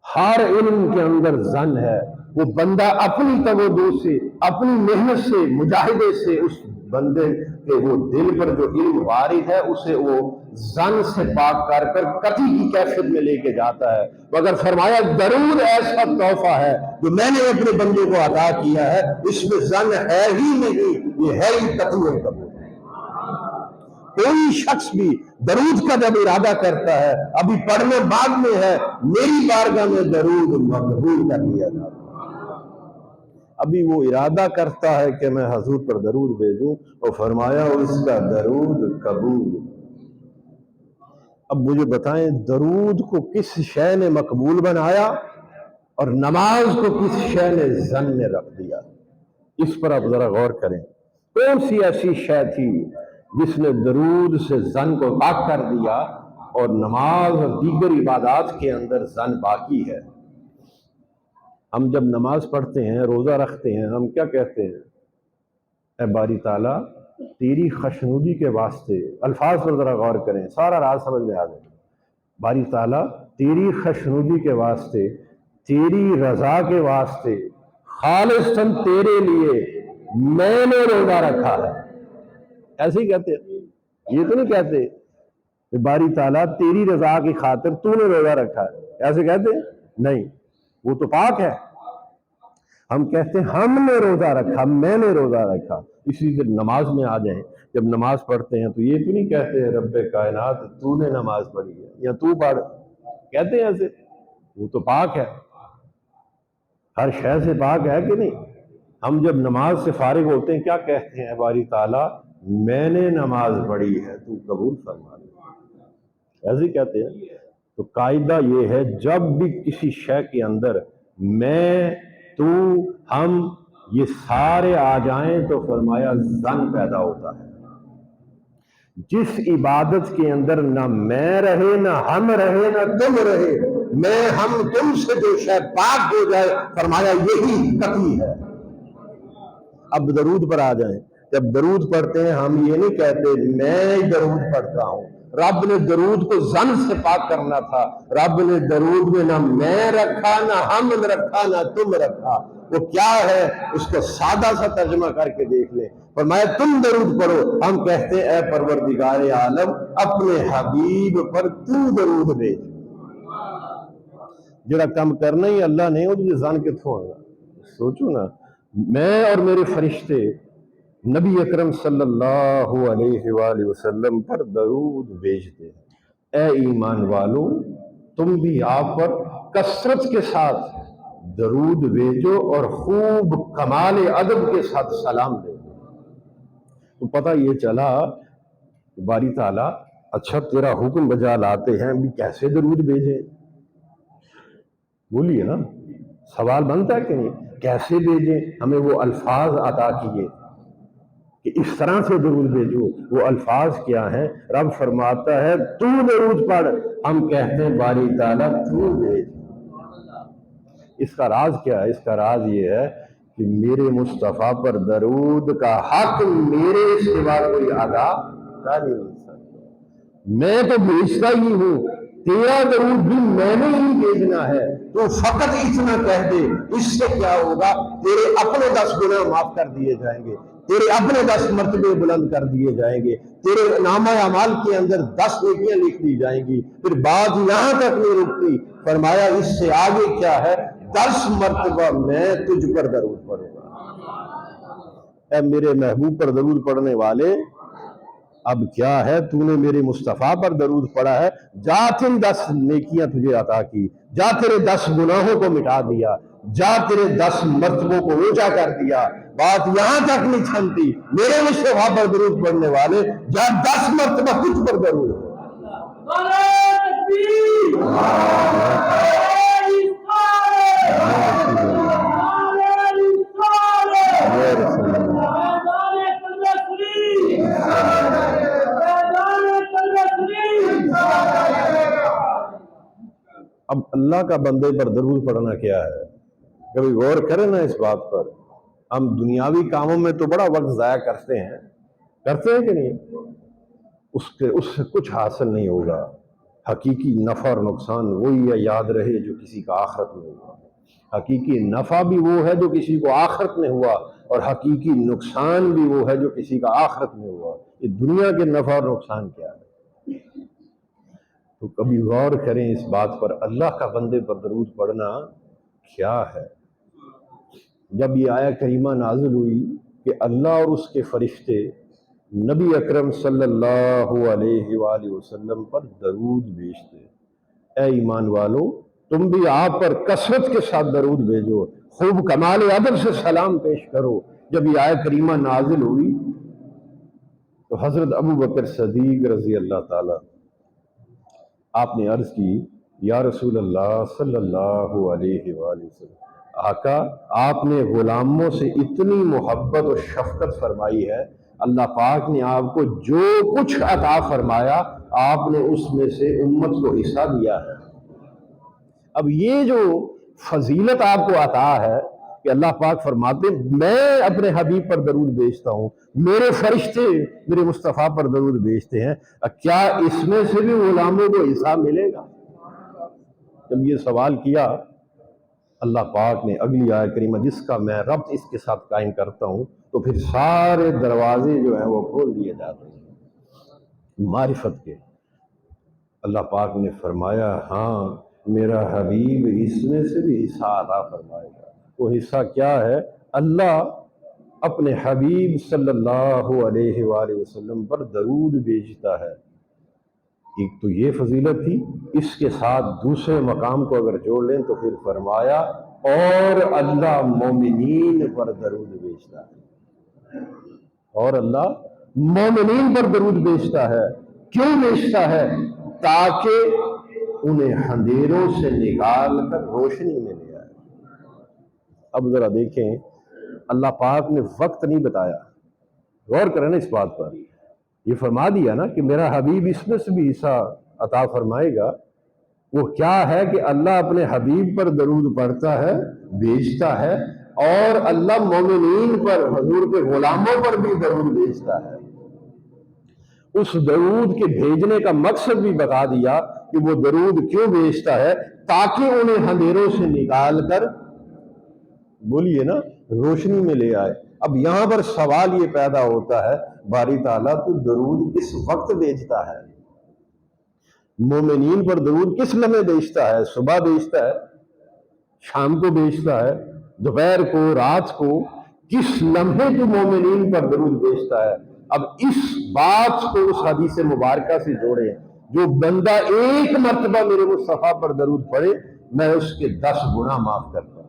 ہر علم کے اندر ظن ہے، وہ بندہ اپنی توجہ سے، اپنی محنت سے، مجاہدے سے اس بندے کے وہ دل پر جو علم وارد ہے اسے وہ ظن سے پاک کر کر قطعی کی کیفیت میں لے کے جاتا ہے۔ مگر فرمایا درود ایسا تحفہ ہے جو میں نے اپنے بندے کو عطا کیا ہے، اس میں ظن ہے ہی نہیں، یہ ہے ہی قطعی القبول۔ کوئی شخص بھی درود کا جب ارادہ کرتا ہے، ابھی پڑھنے بعد میں ہے، میری بارگاہ میں درود مقبول کر لیا جاتا ہے۔ ابھی وہ ارادہ کرتا ہے کہ میں حضور پر درود بھیجوں، اور فرمایا اس کا درود قبول۔ اب مجھے بتائیں درود کو کس شے نے مقبول بنایا اور نماز کو کس شے نے ظن میں رکھ دیا؟ اس پر آپ ذرا غور کریں۔ کون سی ایسی شے تھی جس نے درود سے ظن کو پاک کر دیا اور نماز اور دیگر عبادات کے اندر ظن باقی ہے؟ ہم جب نماز پڑھتے ہیں، روزہ رکھتے ہیں، ہم کیا کہتے ہیں؟ اے باری تعالیٰ تیری خشنودی کے واسطے، الفاظ پر ذرا غور کریں، سارا راز سمجھ میں آ جائے۔ باری تعالیٰ تیری خشنودی کے واسطے، تیری رضا کے واسطے، خالصاً تیرے لیے میں نے روزہ رکھا ہے۔ ایسے ہی کہتے ہیں، یہ تو نہیں کہتے کہ باری تعالیٰ تیری رضا کی خاطر تو نے روزہ رکھا ہے، ایسے کہتے ہیں؟ نہیں، وہ تو پاک ہے۔ ہم کہتے ہیں ہم نے روزہ رکھا، میں نے روزہ رکھا۔ اسی سے نماز میں آ جائیں، جب نماز پڑھتے ہیں تو یہ تو نہیں کہتے رب کائنات تو نے نماز پڑھی ہے یا تو پڑھ، کہتے ہیں ایسے؟ وہ تو پاک ہے، ہر شے سے پاک ہے کہ نہیں؟ ہم جب نماز سے فارغ ہوتے ہیں کیا کہتے ہیں؟ باری تعالیٰ میں نے نماز پڑھی ہے، تو قبول فرما لے، ایسے ہی کہتے ہیں۔ تو قاعدہ یہ ہے جب بھی کسی شے کے اندر میں، تو، ہم، یہ سارے آ جائیں تو فرمایا ظن پیدا ہوتا ہے۔ جس عبادت کے اندر نہ میں رہے، نہ ہم رہے، نہ تم رہے، میں ہم تم سے جو شے پاک ہو جائے، فرمایا یہی قطعی ہے۔ اب درود پر آ جائیں، جب درود پڑھتے ہیں ہم یہ نہیں کہتے میں درود پڑھتا ہوں۔ رب نے درود کو ظن سے پاک کرنا تھا، رب نے درود میں نہ میں رکھا، نہ ہم رکھا، نہ تم رکھا۔ وہ کیا ہے اس کو سادہ سا ترجمہ کر کے دیکھ لیں۔ فرمایا تم درود پڑھو، ہم کہتے ہیں اے پروردگار عالم اپنے حبیب پر تو درود بھیج۔ جڑا کم کرنا ہی اللہ نے وہ ظن کتوں ہوگا؟ سوچو نا، میں اور میرے فرشتے نبی اکرم صلی اللہ علیہ وآلہ وسلم پر درود بھیجتے ہیں۔ اے ایمان والو، تم بھی آپ پر کثرت کے ساتھ درود بھیجو اور خوب کمال ادب کے ساتھ سلام دے دو۔ تو پتہ یہ چلا کہ باری تعالیٰ اچھا تیرا حکم بجا لاتے ہیں، بھی کیسے درود بھیجیں؟ بولیے نا، سوال بنتا ہے کہ نہیں؟ کیسے بھیجیں؟ ہمیں وہ الفاظ عطا کیے کہ اس طرح سے درود بھیجو۔ وہ الفاظ کیا ہیں؟ رب فرماتا ہے تو درود پڑھ، ہم کہتے ہیں باری تعالیٰ تو بھیج۔ اس کا راز کیا ہے؟ اس کا راز یہ ہے کہ میرے مصطفیٰ پر درود کا حق میرے سوا کوئی ادا کر نہیں سکتا۔ میں تو بھیجتا ہی ہوں، تیرا درود بھی میں نے ہی بھیجنا ہے۔ تو فقط اتنا کہہ دے، اس سے کیا ہوگا؟ تیرے اپنے 10 گناہ معاف کر دیے جائیں گے، تیرے اپنے 10 مرتبے بلند کر دیے جائیں گے، تیرے نامہ اعمال کے اندر 10 نیکیاں لکھ دی جائیں گی۔ پھر بات یہاں تک نہیں رکتی، فرمایا اس سے آگے کیا ہے؟ 10 مرتبہ میں تجھ پر درود پڑھوں گا۔ اے میرے محبوب پر درود پڑھنے والے، اب کیا ہے؟ تو نے میرے مصطفیٰ پر درود پڑھا ہے، جا تیری 10 نیکیاں تجھے عطا کی، جا تیرے 10 گناہوں کو مٹا دیا، جا تیرے 10 مرتبوں کو اونچا کر دیا۔ بات یہاں تک نہیں تھمتی، میرے مصطفیٰ پر درود پڑھنے والے، جا 10 مرتبہ تجھ پر درود ہو۔ اب اللہ کا بندے پر درود پڑھنا کیا ہے؟ کبھی غور کریں نا اس بات پر۔ ہم دنیاوی کاموں میں تو بڑا وقت ضائع کرتے ہیں کہ نہیں؟ اس سے کچھ حاصل نہیں ہوگا۔ حقیقی نفع اور نقصان وہی ہے، یاد رہے، جو کسی کا آخرت میں ہوا۔ حقیقی نفع بھی وہ ہے جو کسی کو آخرت میں ہوا، اور حقیقی نقصان بھی وہ ہے جو کسی کا آخرت میں ہوا۔ یہ دنیا کے نفع اور نقصان کیا ہے؟ تو کبھی غور کریں اس بات پر، اللہ کا بندے پر درود پڑھنا کیا ہے؟ جب یہ آیہ کریمہ نازل ہوئی کہ اللہ اور اس کے فرشتے نبی اکرم صلی اللہ علیہ وآلہ وسلم پر درود بھیجتے، اے ایمان والو تم بھی آپ پر کثرت کے ساتھ درود بھیجو، خوب کمال ادب سے سلام پیش کرو۔ جب یہ آیہ کریمہ نازل ہوئی تو حضرت ابو بکر صدیق رضی اللہ تعالی، آپ نے عرض کی، یا رسول اللہ صلی اللہ علیہ وآلہ وسلم، آقا آپ نے غلاموں سے اتنی محبت اور شفقت فرمائی ہے، اللہ پاک نے آپ کو جو کچھ عطا فرمایا آپ نے اس میں سے امت کو حصہ دیا ہے۔ اب یہ جو فضیلت آپ کو عطا ہے کہ اللہ پاک فرماتے میں اپنے حبیب پر درود بھیجتا ہوں، میرے فرشتے میرے مصطفیٰ پر درود بھیجتے ہیں، کیا اس میں سے بھی غلاموں کو حصہ ملے گا؟ جب یہ سوال کیا، اللہ پاک نے اگلی آیہ کریمہ جس کا میں ربط اس کے ساتھ قائم کرتا ہوں تو پھر سارے دروازے جو ہیں وہ کھول دیے جاتے ہیں معرفت کے۔ اللہ پاک نے فرمایا ہاں میرا حبیب اس میں سے بھی حصہ عطا فرمائے گا۔ وہ حصہ کیا ہے؟ اللہ اپنے حبیب صلی اللہ علیہ وآلہ وسلم پر درود بھیجتا ہے۔ ایک تو یہ فضیلت تھی، اس کے ساتھ دوسرے مقام کو اگر جوڑ لیں تو پھر فرمایا اور اللہ مومنین پر درود بھیجتا ہے، اور اللہ مومنین پر درود بھیجتا ہے۔ کیوں بھیجتا ہے؟ تاکہ انہیں اندھیروں سے نکال کر روشنی میں لے آئے۔ اب ذرا دیکھیں، اللہ پاک نے وقت نہیں بتایا، غور کریں نا اس بات پر۔ یہ فرما دیا نا کہ میرا حبیب اس میں سے بھی حصہ عطا فرمائے گا۔ وہ کیا ہے کہ اللہ اپنے حبیب پر درود پڑھتا ہے، بھیجتا ہے، اور اللہ مومنین پر، حضور کے غلاموں پر بھی درود بھیجتا ہے۔ اس درود کے بھیجنے کا مقصد بھی بتا دیا کہ وہ درود کیوں بھیجتا ہے، تاکہ انہیں اندھیروں سے نکال کر، بولیے نا، روشنی میں لے آئے۔ اب یہاں پر سوال یہ پیدا ہوتا ہے، باری تعالیٰ تو درود کس وقت بھیجتا ہے؟ مومنین پر درود کس لمحے بھیجتا ہے؟ صبح بھیجتا ہے، شام کو بھیجتا ہے، دوپہر کو، رات کو، کس لمحے تو مومنین پر درود بھیجتا ہے۔ اب اس بات کو اس حدیث مبارکہ سے جوڑے، جو بندہ ایک مرتبہ میرے مصطفیٰ پر درود پڑھے میں اس کے 10 گناہ معاف کرتا ہوں،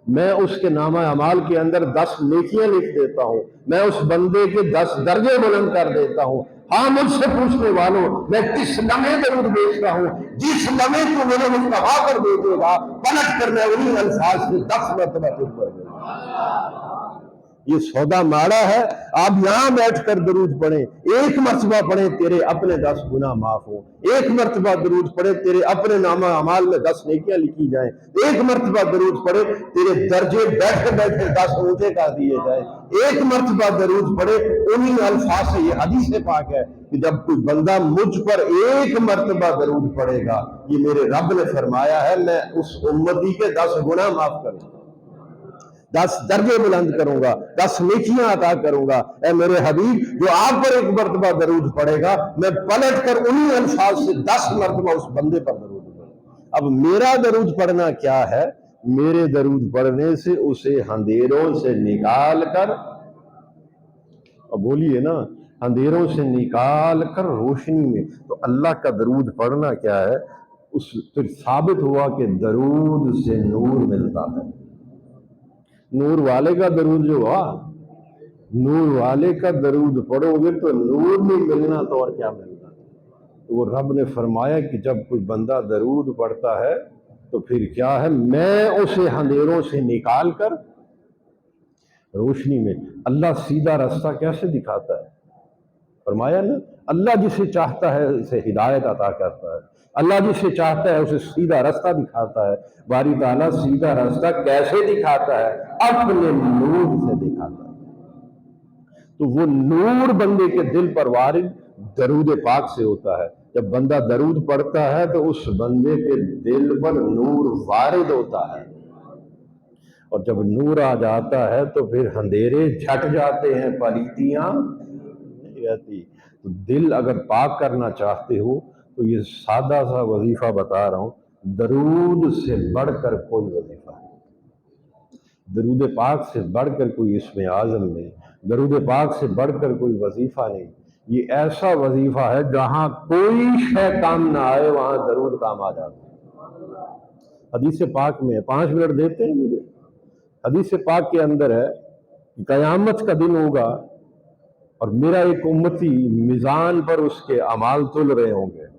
میں اس کے نامہ اعمال کے اندر 10 نیکیاں لکھ دیتا ہوں، میں اس بندے کے 10 درجے بلند کر دیتا ہوں۔ ہاں مجھ سے پوچھنے والوں، میں کس لمحے درود بھیجتا ہوں؟ جس لمحے کو میرے مصطفیٰ پر بھیجے گا پلٹ کر میں انہی الفاظ سے 10 مرتبہ تجھ پر بھیجوں گا۔ یہ سودا ماڑا ہے، آپ یہاں بیٹھ کر درود پڑھیں، ایک مرتبہ پڑھیں تیرے اپنے 10 گناہ معاف ہوں، ایک مرتبہ درود پڑھیں تیرے اپنے نامہ اعمال میں 10 نیکیاں لکھی جائیں، ایک مرتبہ درود پڑھیں تیرے درجے بیٹھے بیٹھے 10 اونچے کر دیے جائیں، ایک مرتبہ درود پڑھیں انہی الفاظ سے۔ یہ حدیث پاک ہے کہ جب کوئی بندہ مجھ پر ایک مرتبہ درود پڑھے گا، یہ میرے رب نے فرمایا ہے، میں اس امتی کے 10 گناہ معاف کروں گا، 10 درجے بلند کروں گا، 10 نیکیاں عطا کروں گا۔ اے میرے حبیب، جو آپ پر ایک مرتبہ درود پڑے گا میں پلٹ کر انہی الفاظ سے 10 مرتبہ اس بندے پر درود پڑوں گا۔ اب میرا درود پڑھنا کیا ہے؟ میرے درود پڑھنے سے اسے اندھیروں سے نکال کر، اب بولیے نا، اندھیروں سے نکال کر روشنی میں، تو اللہ کا درود پڑھنا کیا ہے؟ اس پھر ثابت ہوا کہ درود سے نور ملتا ہے۔ نور والے کا درود جو ہوا، نور والے کا درود پڑھو گے تو نور نہیں ملنا تو اور کیا ملنا؟ تو وہ رب نے فرمایا کہ جب کوئی بندہ درود پڑھتا ہے تو پھر کیا ہے، میں اسے اندھیروں سے نکال کر روشنی میں۔ اللہ سیدھا راستہ کیسے دکھاتا ہے؟ فرمایا نا، اللہ جسے چاہتا ہے اسے ہدایت عطا کرتا ہے، اللہ جسے چاہتا ہے اسے سیدھا راستہ دکھاتا ہے۔ باری تعالیٰ سیدھا راستہ کیسے دکھاتا ہے؟ اپنے نور سے دکھاتا ہے۔ تو وہ نور بندے کے دل پر وارد درود پاک سے ہوتا ہے۔ جب بندہ درود پڑھتا ہے تو اس بندے کے دل پر نور وارد ہوتا ہے، اور جب نور آ جاتا ہے تو پھر اندھیرے جھٹ جاتے ہیں، پلیتیاں نہیں رہتی۔ تو دل اگر پاک کرنا چاہتے ہو تو یہ سادہ سا وظیفہ بتا رہا ہوں، درود سے بڑھ کر کوئی وظیفہ نہیں، درود پاک سے بڑھ کر کوئی اسم اعظم نہیں، درود پاک سے بڑھ کر کوئی وظیفہ نہیں۔ یہ ایسا وظیفہ ہے جہاں کوئی شے کام نہ آئے وہاں درود کام آ جاتا ہے۔ حدیث پاک میں 5 منٹ دیتے ہیں مجھے؟ حدیث پاک کے اندر ہے کہ قیامت کا دن ہوگا اور میرا ایک امتی میزان پر اس کے اعمال تل رہے ہوں گے،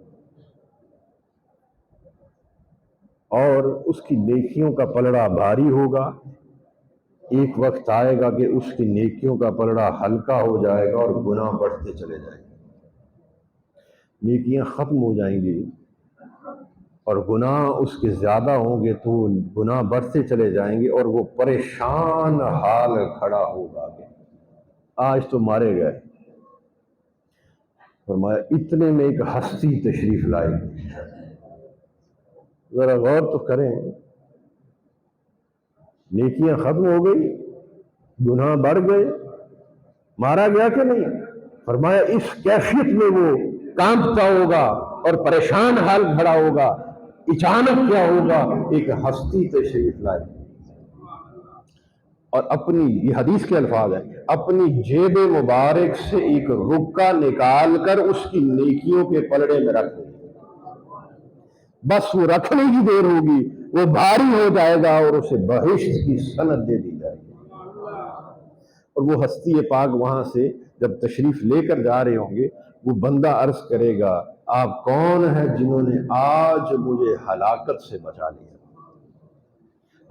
اور اس کی نیکیوں کا پلڑا بھاری ہوگا۔ ایک وقت آئے گا کہ اس کی نیکیوں کا پلڑا ہلکا ہو جائے گا اور گناہ بڑھتے چلے جائیں گے، نیکیاں ختم ہو جائیں گی اور گناہ اس کے زیادہ ہوں گے تو گناہ بڑھتے چلے جائیں گے، اور وہ پریشان حال کھڑا ہوگا کہ آج تو مارے گئے۔ فرمایا اتنے میں ایک ہستی تشریف لائے گی، ذرا غور تو کریں، نیکیاں ختم ہو گئی، گناہ بڑھ گئے، مارا گیا کہ نہیں؟ فرمایا اس کیفیت میں وہ کانپتا ہوگا اور پریشان حال کھڑا ہوگا۔ اچانک کیا ہوگا؟ ایک ہستی تشریف لائے اور اپنی، یہ حدیث کے الفاظ ہیں، اپنی جیب مبارک سے ایک رکا نکال کر اس کی نیکیوں کے پلڑے میں رکھ دے۔ بس وہ رکھنے کی دیر ہوگی، وہ بھاری ہو جائے گا اور اسے بہشت کی سند دے دی جائے گی۔ اور وہ ہستی پاک وہاں سے جب تشریف لے کر جا رہے ہوں گے، وہ بندہ عرض کرے گا آپ کون ہیں جنہوں نے آج مجھے ہلاکت سے بچا لیا؟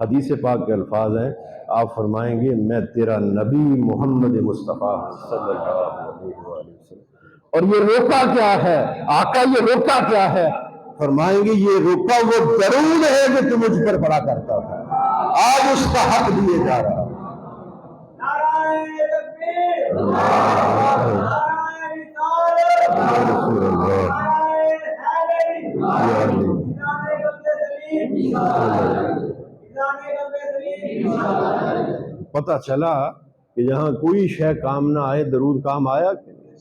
حدیث پاک کے الفاظ ہیں، آپ فرمائیں گے میں تیرا نبی محمد مصطفیٰ صلی اللہ علیہ وسلم۔ اور یہ روکا کیا ہے آقا؟ یہ روکا کیا ہے؟ فرمائیں گے یہ روکا وہ درود ہے جو تم مجھ پر پڑا کرتا تھا، آج اس کا حق دیے جا رہا۔ پتہ چلا کہ جہاں کوئی شے کام نہ آئے درود کام آیا کہ نہیں؟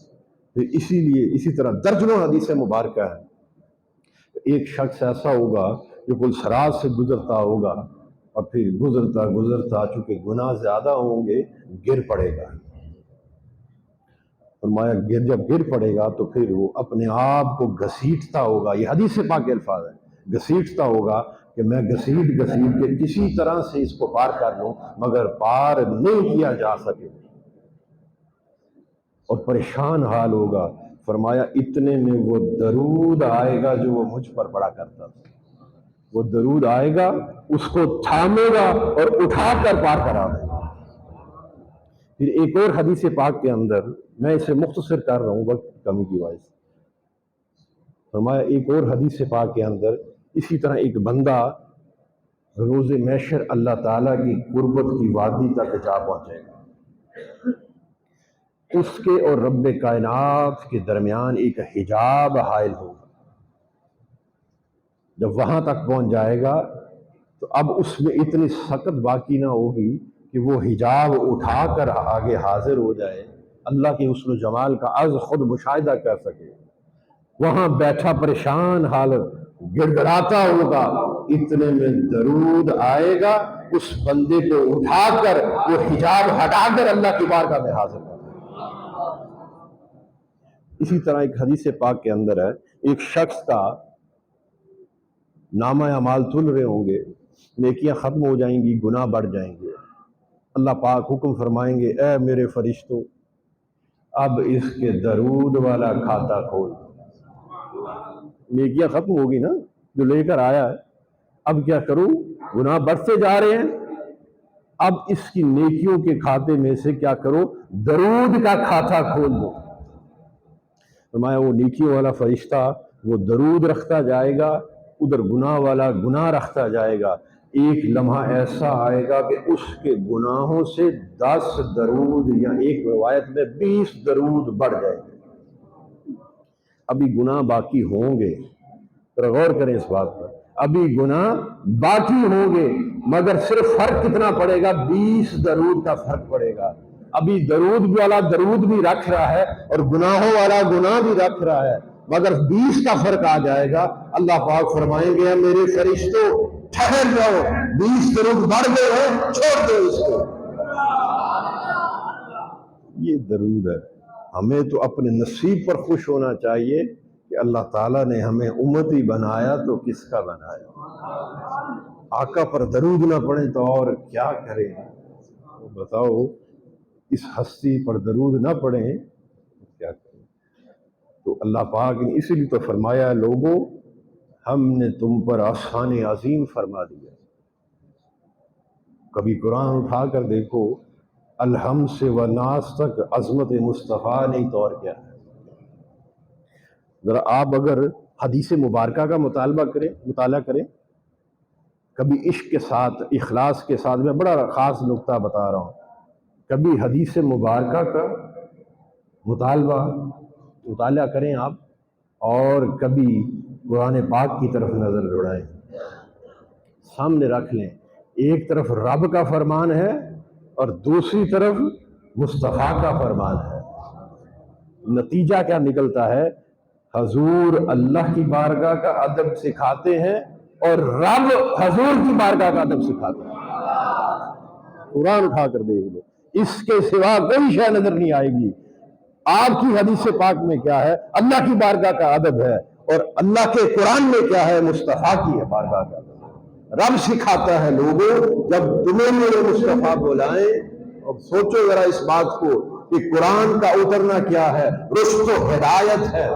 پھر اسی لیے اسی طرح درجنوں حدیث مبارکہ ہے۔ ایک شخص ایسا ہوگا جو پل صراط سے گزرتا ہوگا، اور پھر گزرتا گزرتا چونکہ گناہ زیادہ ہوں گے گر پڑے گا. فرمایا جب گر پڑے گا تو پھر وہ اپنے آپ کو گھسیٹتا ہوگا. یہ حدیث پاک کے الفاظ ہیں. گھسیٹتا ہوگا کہ میں گھسیٹ کے کسی طرح سے اس کو پار کر لوں مگر پار نہیں کیا جا سکے اور پریشان حال ہوگا. فرمایا اتنے میں وہ درود آئے گا جو وہ مجھ پر پڑا کرتا تھا. وہ درود آئے گا, اس کو تھامے گا اور اٹھا کر پار کرا دے گا. پھر ایک اور حدیث پاک کے اندر, میں اسے مختصر کر رہا ہوں وقت کمی کی وجہ سے, فرمایا ایک اور حدیث پاک کے اندر اسی طرح ایک بندہ روز محشر اللہ تعالیٰ کی قربت کی وادی تک جا پہنچے گا. اس کے اور رب کائنات کے درمیان ایک حجاب حائل ہوگا. جب وہاں تک پہنچ جائے گا تو اب اس میں اتنی سخت باقی نہ ہوگی کہ وہ حجاب اٹھا کر آگے حاضر ہو جائے, اللہ کے حسن و جمال کا از خود مشاہدہ کر سکے. وہاں بیٹھا پریشان حالت گڑ گڑاتا ہوگا. اتنے میں درود آئے گا, اس بندے کو اٹھا کر وہ حجاب ہٹا کر اللہ کی بارگاہ میں حاضر کر. اسی طرح ایک حدیث پاک کے اندر ہے, ایک شخص کا نامہ اعمال تل رہے ہوں گے, نیکیاں ختم ہو جائیں گی, گناہ بڑھ جائیں گے. اللہ پاک حکم فرمائیں گے اے میرے فرشتوں اب اس کے درود والا کھاتا کھول. نیکیاں ختم ہوگی نا جو لے کر آیا ہے, اب کیا کروں, گناہ بڑھتے جا رہے ہیں, اب اس کی نیکیوں کے کھاتے میں سے کیا کرو, درود کا کھاتا کھول دو. فرمایا وہ نیکیوں والا فرشتہ وہ درود رکھتا جائے گا, ادھر گناہ والا گناہ رکھتا جائے گا. ایک لمحہ ایسا آئے گا کہ اس کے گناہوں سے 10 درود یا ایک روایت میں 20 درود بڑھ جائیں گے. ابھی گناہ باقی ہوں گے, ذرا غور کریں اس بات پر, ابھی گناہ باقی ہوں گے مگر صرف فرق کتنا پڑے گا, 20 درود کا فرق پڑے گا. ابھی درود والا درود بھی رکھ رہا ہے اور گناہوں والا گناہ بھی رکھ رہا ہے مگر 20 کا فرق آ جائے گا. اللہ پاک فرمائیں گے میرے فرشتوں ٹھہر جاؤ, 20 درود بڑھ گئے ہیں, چھوڑ دو اس کو. یہ درود ہے. ہمیں تو اپنے نصیب پر خوش ہونا چاہیے کہ اللہ تعالیٰ نے ہمیں امتی بنایا تو کس کا بنایا. آقا پر درود نہ پڑھیں تو اور کیا کریں. بتاؤ اس ہستی پر درود نہ پڑھیں کیا کریں. تو اللہ پاک نے اسی لیے تو فرمایا لوگوں ہم نے تم پر احسان عظیم فرما دیا. کبھی قرآن اٹھا کر دیکھو, الحمد سے و ناس تک عظمت مصطفیٰ نے تو اور کیا ہے. ذرا آپ اگر حدیث مبارکہ کا مطالعہ کریں, کبھی عشق کے ساتھ اخلاص کے ساتھ, میں بڑا خاص نقطہ بتا رہا ہوں, کبھی حدیث مبارکہ کا مطالعہ کریں آپ اور کبھی قرآن پاک کی طرف نظر دوڑائیں, سامنے رکھ لیں. ایک طرف رب کا فرمان ہے اور دوسری طرف مصطفیٰ کا فرمان ہے. نتیجہ کیا نکلتا ہے, حضور اللہ کی بارگاہ کا ادب سکھاتے ہیں اور رب حضور کی بارگاہ کا ادب سکھاتے ہیں. قرآن اٹھا کر دیکھ لو, اس کے سوا کوئی شے نظر نہیں آئے گی. آپ کی حدیث پاک میں کیا ہے, اللہ کی بارگاہ کا ادب ہے, اور اللہ کے قرآن میں کیا ہے, مصطفیٰ کی بارگاہ کا ادب. رب سکھاتا ہے لوگوں جب تمہیں میرے مصطفیٰ بلائیں. اب سوچو ذرا اس بات کو کہ قرآن کا اترنا کیا ہے, رشد و ہدایت ہے.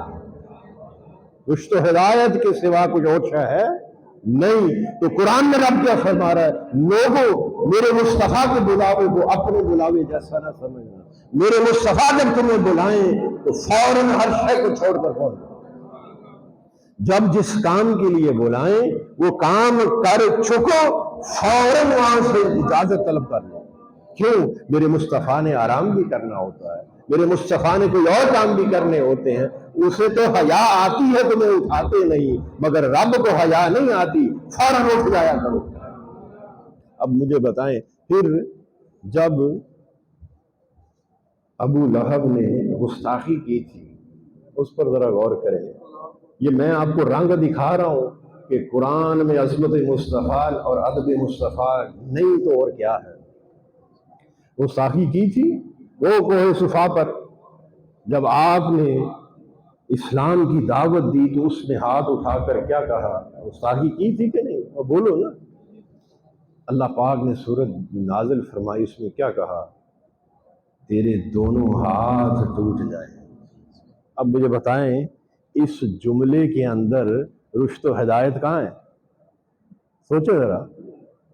رشد و ہدایت کے سوا کچھ اور شے ہے نہیں. تو قرآن میں رب کیا فرما رہا ہے, لوگوں میرے مصطفیٰ کے بلاوے کو اپنے بلاوے جیسا نہ سمجھنا. میرے مصطفیٰ جب تمہیں بلائیں تو فوراً ہر شے کو چھوڑ کر پہنچو. جب جس کام کے لیے بلائیں وہ کام کر چکو, فوراً وہاں سے اجازت طلب کر لو. کیوں, میرے مصطفیٰ نے آرام بھی کرنا ہوتا ہے, میرے مصطفیٰ نے کوئی اور کام بھی کرنے ہوتے ہیں. اسے تو حیا آتی ہے, تمہیں اٹھاتے نہیں, مگر رب کو حیا نہیں آتی, فوراً اٹھ جایا کرو. اب مجھے بتائیں, پھر جب ابو لہب نے گستاخی کی تھی, اس پر ذرا غور کریں. یہ میں آپ کو رنگ دکھا رہا ہوں کہ قرآن میں عظمت مصطفیٰ اور ادب مصطفیٰ نہیں تو اور کیا ہے۔ گستاخی کی تھی وہ کوہ صفا پر، جب آپ نے اسلام کی دعوت دی تو اس نے ہاتھ اٹھا کر کیا کہا؟ گستاخی کی تھی کہ نہیں؟ اور بولو نا۔ اللہ پاک نے سورت نازل فرمائی، اس میں کیا کہا؟ تیرے دونوں ہاتھ ٹوٹ جائیں۔ اب مجھے بتائیں اس جملے کے اندر رشد و ہدایت کہاں ہے؟ سوچو ذرا،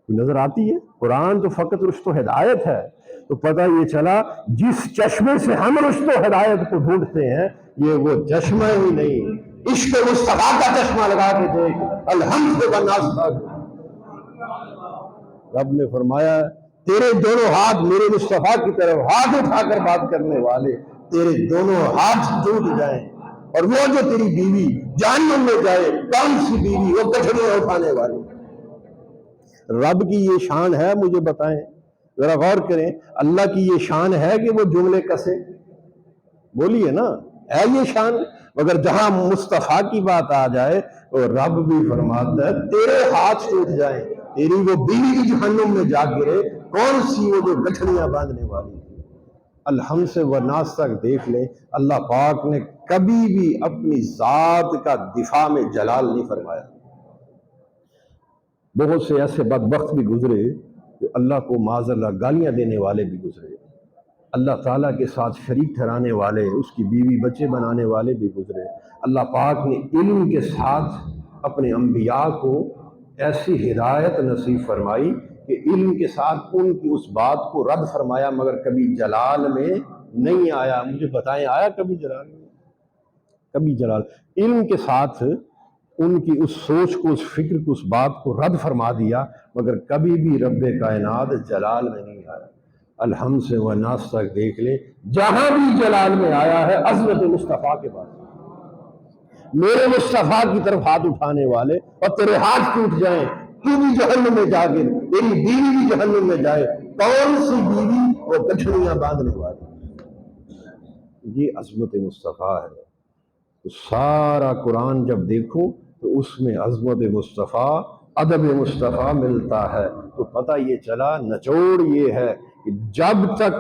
نظر آتی ہے؟ قرآن تو فقط رشد و ہدایت ہے، تو پتہ یہ چلا جس چشمے سے ہم رشد و ہدایت کو ڈھونڈتے ہیں یہ وہ چشمہ ہی نہیں، عشق مصطفیٰ کا چشمہ لگا کے دیکھ، الحمد والناصر۔ رب نے فرمایا تیرے دونوں ہاتھ میرے مصطفیٰ کی طرف ہاتھ اٹھا کر بات کرنے والے، تیرے دونوں ہاتھ ٹوٹ جائیں، اور وہ جو تیری بیوی جہنم میں جائے، کون سی بیوی؟ وہ گٹھڑیاں اٹھانے والی۔ رب کی یہ شان ہے؟ مجھے بتائیں، ذرا غور کریں، اللہ کی یہ شان ہے کہ وہ جملے کسے؟ بولیے نا، ہے یہ شان؟ مگر جہاں مصطفیٰ کی بات آ جائے تو رب بھی فرماتا ہے تیرے ہاتھ ٹوٹ جائیں، تیری وہ بیوی بھی جہنم میں جا گرے، کون سی؟ وہ جو گٹھڑیاں باندھنے والی تھی۔ الحمد سے والناس تک دیکھ لیں، اللہ پاک نے کبھی بھی اپنی ذات کا دفاع میں جلال نہیں فرمایا۔ بہت سے ایسے بدبخت بھی گزرے کہ اللہ کو معاذ اللہ گالیاں دینے والے بھی گزرے، اللہ تعالیٰ کے ساتھ شریک ٹھہرانے والے، اس کی بیوی بچے بنانے والے بھی گزرے۔ اللہ پاک نے علم کے ساتھ اپنے انبیاء کو ایسی ہدایت نصیب فرمائی کہ علم کے ساتھ ان کی اس بات کو رد فرمایا، مگر کبھی جلال میں نہیں آیا۔ مجھے بتائیں آیا کبھی جلال میں؟ کبھی جلال علم کے ساتھ ان کی اس سوچ کو، اس فکر کو، اس بات کو رد فرما دیا، مگر کبھی بھی رب کائنات جلال میں نہیں آیا۔ الحمد سے والناس تک دیکھ لیں، جہاں بھی جلال میں آیا ہے عظمت مصطفیٰ کے بعد۔ میرے مصطفیٰ کی طرف ہاتھ اٹھانے والے، اور تیرے ہاتھ ٹوٹ جائیں، تو بھی جہنم میں جا گر، تیری بیوی بھی جہنم میں جائے، کون سی بیوی؟ وہ گٹھڑیاں باندھنے والی۔ یہ عظمت مصطفیٰ ہے۔ تو سارا قرآن جب دیکھو تو اس میں عظمت مصطفیٰ، ادب مصطفیٰ ملتا ہے، تو پتہ یہ چلا نچوڑ یہ ہے کہ جب تک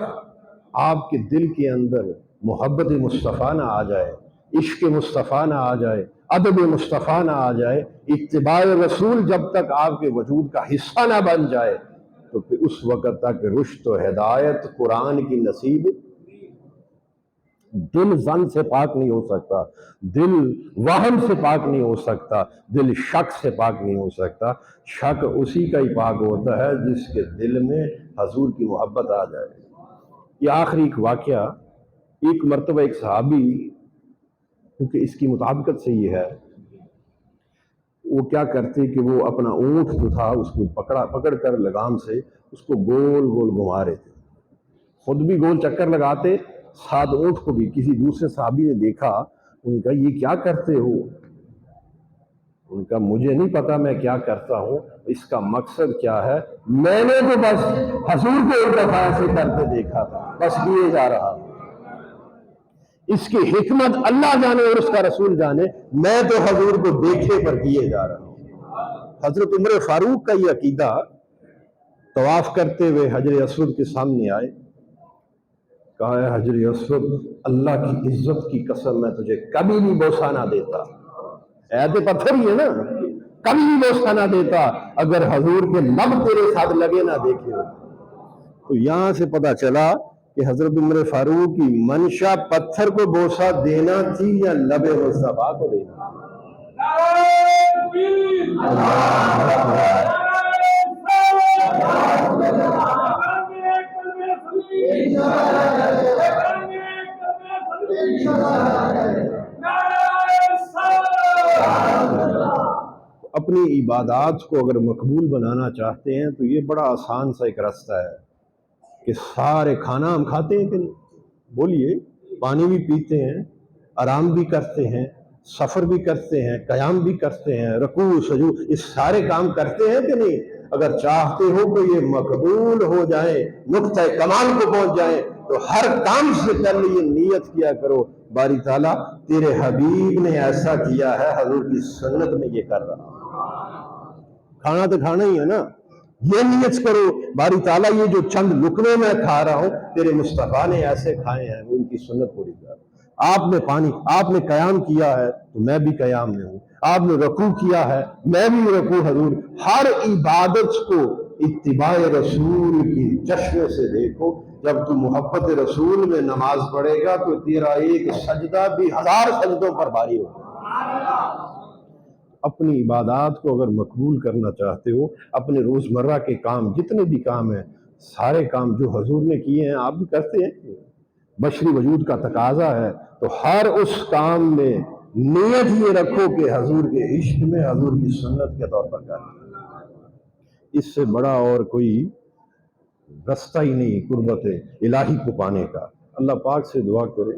آپ کے دل کے اندر محبت مصطفیٰ نہ آ جائے، عشق مصطفیٰ نہ آ جائے، ادب مصطفیٰ نہ آ جائے، اتباع رسول جب تک آپ کے وجود کا حصہ نہ بن جائے، تو پھر اس وقت تک رشد و ہدایت قرآن کی نصیب۔ دل زن سے پاک نہیں ہو سکتا، دل وہم سے پاک نہیں ہو سکتا، دل شک سے پاک نہیں ہو سکتا۔ شک اسی کا ہی پاک ہوتا ہے جس کے دل میں حضور کی محبت آ جائے۔ یہ آخری ایک واقعہ، ایک مرتبہ ایک صحابی، کیونکہ اس کی مطابقت سے یہ ہے، وہ کیا کرتے کہ وہ اپنا اونٹ جو تھا اس کو پکڑ کر لگام سے اس کو گول گول گھما رہے تھے، خود بھی گول چکر لگاتے، ساتھ اونٹ کو بھی۔ کسی دوسرے صحابی نے دیکھا، ان کا یہ کیا کرتے ہو؟ ان کا مجھے نہیں پتا میں کیا کرتا ہوں، اس کا مقصد کیا ہے؟ میں نے تو بس حضور کو ایک دفعہ ایسے کرتے دیکھا تھا، بس کیے جا رہا ہوں۔ اس کی حکمت اللہ جانے اور اس کا رسول جانے، میں تو حضور کو دیکھے پر کیے جا رہا ہوں۔ حضرت عمر فاروق کا یہ عقیدہ، طواف کرتے ہوئے حجر اسود کے سامنے آئے، کہا ہے حجر اسود اللہ کی عزت کی قسم میں تجھے کبھی بھی بوسہ نہ دیتا، ایت پتھر ہی ہے نا، کبھی بھی بوسہ نہ دیتا اگر حضور کے لب تیرے ساتھ لگے نہ دیکھے ہو۔ تو یہاں سے پتہ چلا کہ حضرت عمر فاروق کی منشا پتھر کو بوسہ دینا تھی یا لب مصطفیٰ کو دینا اپنی عبادات کو اگر مقبول بنانا چاہتے ہیں تو یہ بڑا آسان سا ایک راستہ ہے کہ سارے کھانا ہم کھاتے ہیں کہ نہیں؟ بولیے، پانی بھی پیتے ہیں، آرام بھی کرتے ہیں، سفر بھی کرتے ہیں، قیام بھی کرتے ہیں، رکوع سجود، یہ سارے کام کرتے ہیں کہ نہیں؟ اگر چاہتے ہو کہ یہ مقبول ہو جائیں، نقطہ کمال کو پہنچ جائیں، تو ہر کام سے پہلے یہ نیت کیا کرو، باری تعالیٰ تیرے حبیب نے ایسا کیا ہے، حضور کی سنت میں یہ کر رہا۔ کھانا تو کھانا ہی ہے نا. یہ نیت کرو باری تعالیٰ یہ جو چند لقمے میں کھا رہا ہوں تیرے مصطفیٰ نے ایسے کھائے ہیں، وہ ان کی سنت پوری کر. آپ نے قیام کیا ہے تو میں بھی قیام میں ہوں، آپ نے رکوع کیا ہے میں بھی رکوع. حضور ہر عبادت کو اتباع رسول کی چشمے سے دیکھو. جب تو محبت رسول میں نماز پڑھے گا تو تیرا ایک سجدہ بھی 1000 سجدوں پر بھاری ہوگا. اپنی عبادات کو اگر مقبول کرنا چاہتے ہو، اپنے روزمرہ کے کام جتنے بھی کام ہیں سارے کام جو حضور نے کیے ہیں آپ بھی کرتے ہیں. بشری وجود کا تقاضا ہے تو ہر اس کام میں نیت یہ رکھو کہ حضور کے عشق میں، حضور کی سنت کے طور پر کرنا. اس سے بڑا اور کوئی رستہ ہی نہیں قربت الہی کو پانے کا. اللہ پاک سے دعا کریں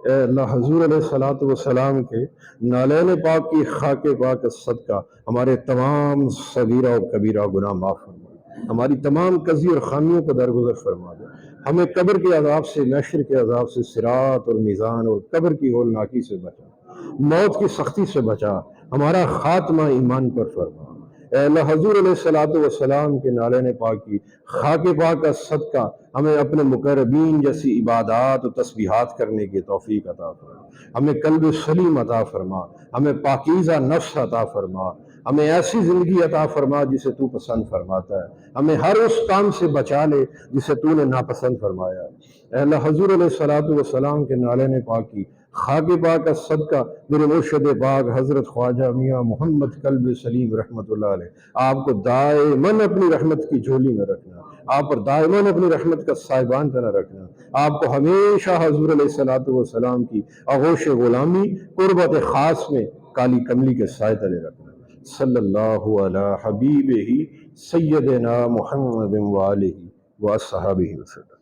اے اللہ حضور علیہ الصلوۃ والسلام کے نالین پاک کی خاک پاک صدقہ ہمارے تمام صغیرہ و کبیرہ گناہ معاف فرما، ہماری تمام کزی اور خامیوں کو درگزر فرما دے. ہمیں قبر کے عذاب سے، محشر کے عذاب سے، صراط اور میزان اور قبر کی ہولناکی سے بچا، موت کی سختی سے بچا، ہمارا خاتمہ ایمان پر فرما. اے اللہ حضور علیہ الصلوۃ والسلام کے نالین پاک کی خاک پاک کا صدقہ ہمیں اپنے مقربین جیسی عبادات و تسبیحات کرنے کی توفیق عطا فرما. ہمیں قلب سلیم عطا فرما، ہمیں پاکیزہ نفس عطا فرما، ہمیں ایسی زندگی عطا فرما جسے تو پسند فرماتا ہے. ہمیں ہر اس کام سے بچا لے جسے تو نے ناپسند فرمایا. اے اللہ حضور علیہ الصلوۃ والسلام کے نالین پاک کی خاک پاک کا صدقہ میرے مرشد پاک حضرت خواجہ میاں محمد قلب سلیم رحمۃ اللہ علیہ آپ کو دائماً اپنی رحمت کی جھولی میں رکھنا، آپ پر دائماً اپنی رحمت کا سائبان بنا رکھنا، آپ کو ہمیشہ حضور علیہ الصلوۃ والسلام کی آغوش غلامی قربت خاص میں کالی کملی کے سائے تلے رکھنا. صلی اللہ علی حبیبہ سیدنا محمد وآلہ وصحبہ وسلم.